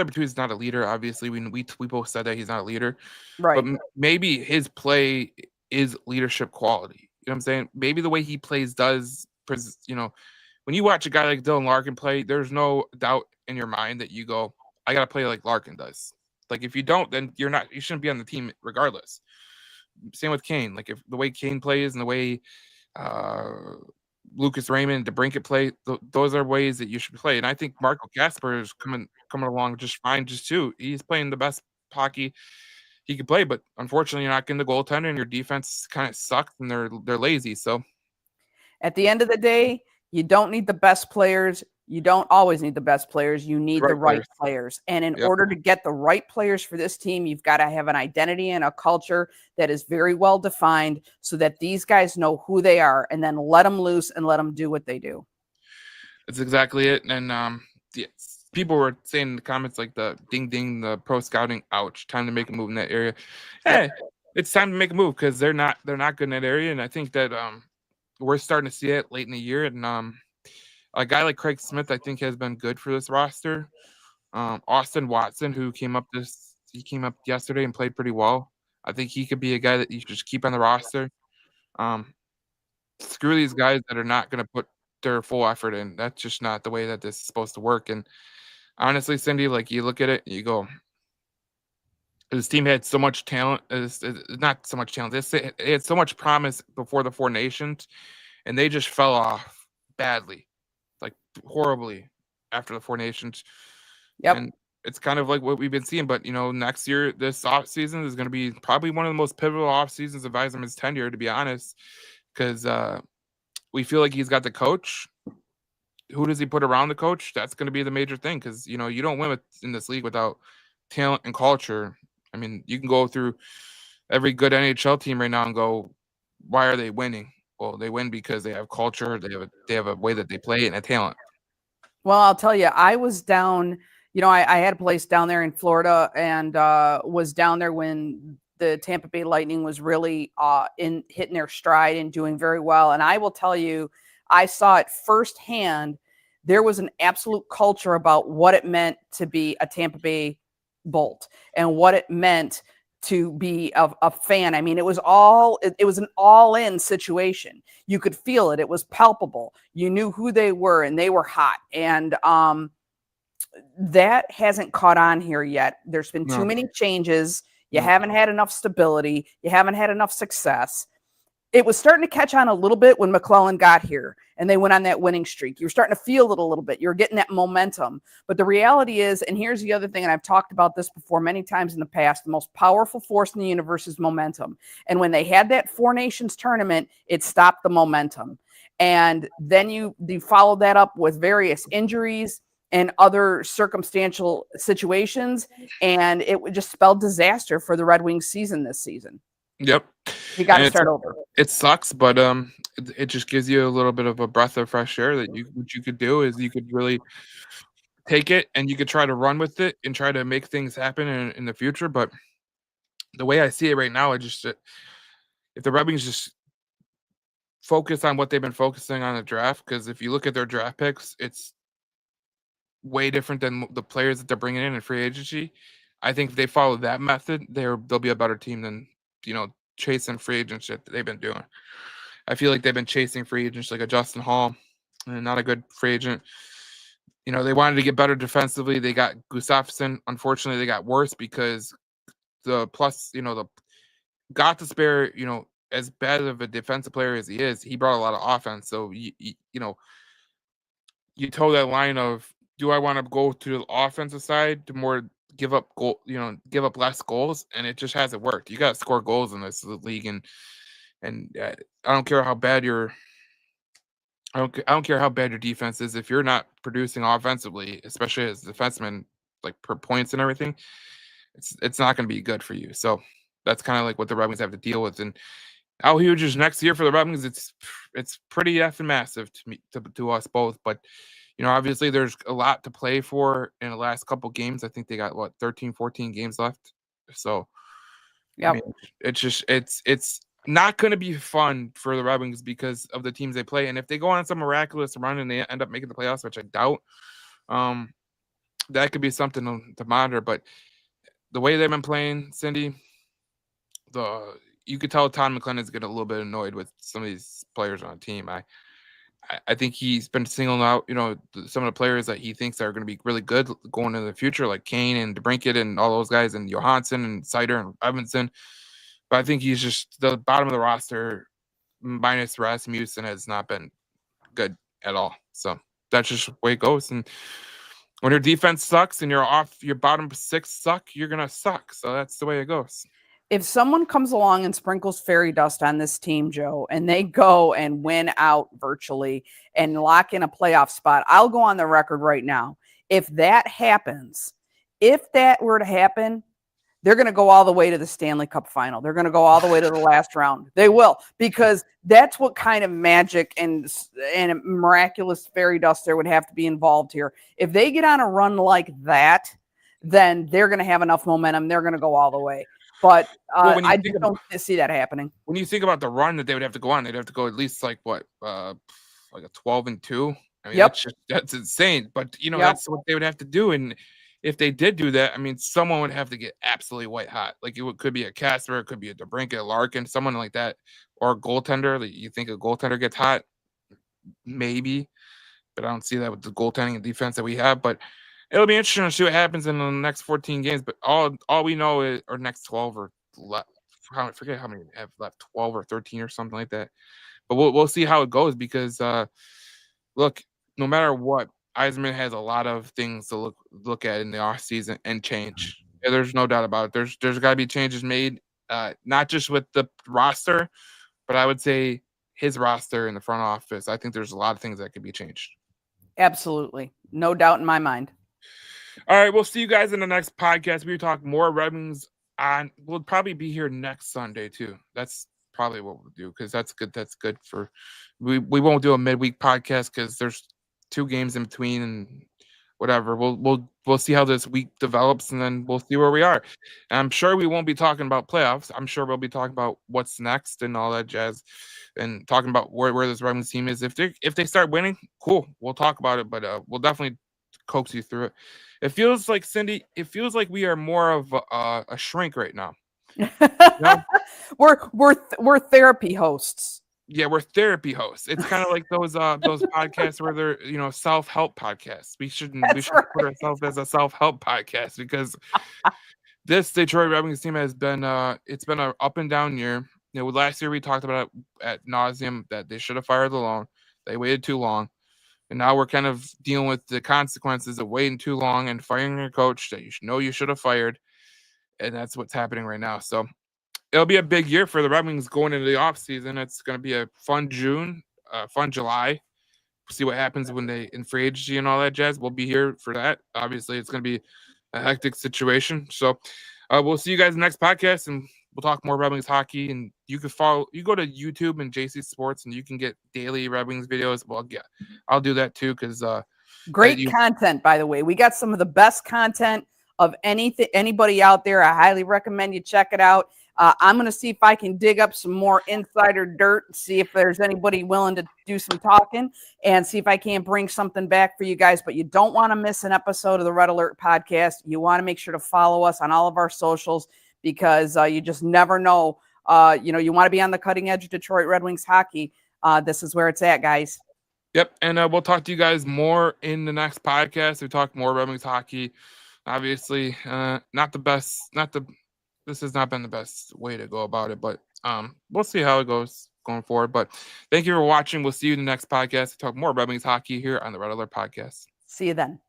Bertuzzi is not a leader. Obviously, we both said that he's not a leader, right? But maybe his play is leadership quality. You know what I'm saying? Maybe the way he plays does. When you watch a guy like Dylan Larkin play, there's no doubt in your mind that you go, I got to play like Larkin does. Like if you don't, then you shouldn't be on the team regardless. Same with Kane. Like if the way Kane plays and the way Lucas Raymond, DeBrincat play, those are ways that you should play. And I think Marco Kasper is coming along just fine, just too. He's playing the best hockey he could play, but unfortunately, you're not getting the goaltender, and your defense kind of sucks, and they're lazy. So, at the end of the day, you don't need the best players. You don't always need the best players. You need the right players. And in order to get the right players for this team, you've got to have an identity and a culture that is very well defined so that these guys know who they are, and then let them loose and let them do what they do. That's exactly it. And people were saying in the comments like the ding ding, the pro scouting, ouch, time to make a move in that area. Hey, it's time to make a move because they're not good in that area. And I think that we're starting to see it late in the year. And a guy like Craig Smith, I think, has been good for this roster. Austin Watson, who came up yesterday and played pretty well. I think he could be a guy that you should just keep on the roster. Screw these guys that are not going to put their full effort in. That's just not the way that this is supposed to work. And honestly, Cindy, like you look at it, you go, this team had so much talent. Not so much talent. It had so much promise before the Four Nations, and they just fell off badly, like horribly after the Four Nations. Yep. And it's kind of like what we've been seeing. But, next year, this off season is going to be probably one of the most pivotal off seasons of Yzerman's tenure, to be honest, because we feel like he's got the coach. Who does he put around the coach? That's going to be the major thing because, you don't win in this league without talent and culture. I mean, you can go through every good NHL team right now and go, why are they winning? Well, they win because they have culture. They have a way that they play and a talent. Well, I'll tell you, I was down, I had a place down there in Florida and was down there when the Tampa Bay Lightning was really hitting their stride and doing very well. And I will tell you, I saw it firsthand. There was an absolute culture about what it meant to be a Tampa Bay Bolt and what it meant to be a fan. I mean, it was an all-in situation. You could feel it. It was palpable. You knew who they were, and they were hot. And that hasn't caught on here yet. There's been too many changes. You haven't had enough stability. You haven't had enough success. It was starting to catch on a little bit when McClellan got here and they went on that winning streak. You're starting to feel it a little bit. You're getting that momentum. But the reality is, and here's the other thing, and I've talked about this before many times in the past, the most powerful force in the universe is momentum. And when they had that Four Nations tournament, it stopped the momentum. And then you followed that up with various injuries and other circumstantial situations, and it would just spell disaster for the Red Wings season this season. Yep. You got to start over. It sucks, but it just gives you a little bit of a breath of fresh air that what you could do is you could really take it and you could try to run with it and try to make things happen in the future. But the way I see it right now, if the Red Wings just focus on what they've been focusing on the draft, because if you look at their draft picks, it's way different than the players that they're bringing in free agency. I think if they follow that method, they'll be a better team than chasing free agents that they've been doing. I feel like they've been chasing free agents like a Justin Hall, and not a good free agent. They wanted to get better defensively. They got Gustafsson. Unfortunately, they got worse because the Gostisbehere, as bad of a defensive player as he is, he brought a lot of offense. So you toe that line of, do I want to go to the offensive side to more give up give up less goals, and it just hasn't worked. You got to score goals in this league, and I don't care how bad I don't care how bad your defense is. If you're not producing offensively, especially as a defenseman, like per points and everything, it's not going to be good for you. So that's kind of like what the Red Wings have to deal with. And how huge is next year for the Red Wings? It's pretty effing massive to me, to us both. But obviously there's a lot to play for in the last couple games. I think they got 13, 14 games left. So yeah, I mean, it's not going to be fun for the Red Wings because of the teams they play. And if they go on some miraculous run and they end up making the playoffs, which I doubt, that could be something to monitor. But the way they've been playing, Cindy, you could tell Todd McLellan is getting a little bit annoyed with some of these players on the team. I think he's been singling out, some of the players that he thinks are going to be really good going into the future, like Kane and DeBrincat and all those guys, and Johansson and Seider and Evanson. But I think he's just the bottom of the roster, minus Rasmussen, has not been good at all. So that's just the way it goes. And when your defense sucks and your bottom six suck, you're going to suck. So that's the way it goes. If someone comes along and sprinkles fairy dust on this team, Joe, and they go and win out virtually and lock in a playoff spot, I'll go on the record right now. If that happens, if that were to happen, they're going to go all the way to the Stanley Cup final. They're going to go all the way to the last round. They will, because that's what kind of magic and miraculous fairy dust there would have to be involved here. If they get on a run like that, then they're going to have enough momentum. They're going to go all the way. But I don't see that happening. When you think about the run that they would have to go on, they'd have to go at least like a 12-2. I mean, that's insane. But that's what they would have to do. And if they did do that, I mean, someone would have to get absolutely white hot. Like could be a Casper, it could be a DeBrincat, Larkin, someone like that, or a goaltender. Like, you think a goaltender gets hot? Maybe, but I don't see that with the goaltending and defense that we have. But it'll be interesting to see what happens in the next 14 games. But all we know is, or next 12 or I forget how many have left, 12 or 13 or something like that. But we'll see how it goes, because look, no matter what, Yzerman has a lot of things to look at in the off season and change. Yeah, there's no doubt about it. There's got to be changes made, not just with the roster, but I would say his roster in the front office. I think there's a lot of things that could be changed. Absolutely, no doubt in my mind. All right, we'll see you guys in the next podcast. We talk more Red Wings on. We'll probably be here next Sunday too. That's probably what we'll do, because that's good. That's good for. We won't do a midweek podcast because there's 2 games in between and whatever. We'll see how this week develops, and then we'll see where we are. And I'm sure we won't be talking about playoffs. I'm sure we'll be talking about what's next and all that jazz, and talking about where this Red Wings team is. If they start winning, cool, we'll talk about it. But we'll definitely coax you through it. It feels like, Cindy, we are more of a shrink right now. We're therapy hosts. Yeah, we're therapy hosts. It's kind of like those podcasts where they're self-help podcasts. We should put ourselves as a self-help podcast, because this Detroit Red Wings team has been it's been an up and down year. Last year we talked about it at nauseum that they should have fired Lalonde. They waited too long. And now we're kind of dealing with the consequences of waiting too long and firing your coach that you should have fired. And that's what's happening right now. So it'll be a big year for the Red Wings going into the offseason. It's going to be a fun June, fun July. See what happens when they in free agency and all that jazz. We'll be here for that. Obviously, it's going to be a hectic situation. So we'll see you guys in the next podcast, and we'll talk more Red Wings hockey. And you can go to YouTube and JC Sports, and you can get daily Red Wings videos. Well, yeah, I'll do that too, because great content, by the way. We got some of the best content of anybody out there. I highly recommend you check it out. I'm going to see if I can dig up some more insider dirt, see if there's anybody willing to do some talking, and see if I can't bring something back for you guys. But you don't want to miss an episode of the Red Alert podcast. You want to make sure to follow us on all of our socials, because you just never know. You want to be on the cutting edge of Detroit Red Wings hockey. This is where it's at, guys. Yep, and we'll talk to you guys more in the next podcast. We talk more Red Wings hockey. Obviously, not the best. This has not been the best way to go about it, but We'll see how it goes going forward. But thank you for watching. We'll see you in the next podcast to talk more Red Wings hockey here on the Red Alert Podcast. See you then.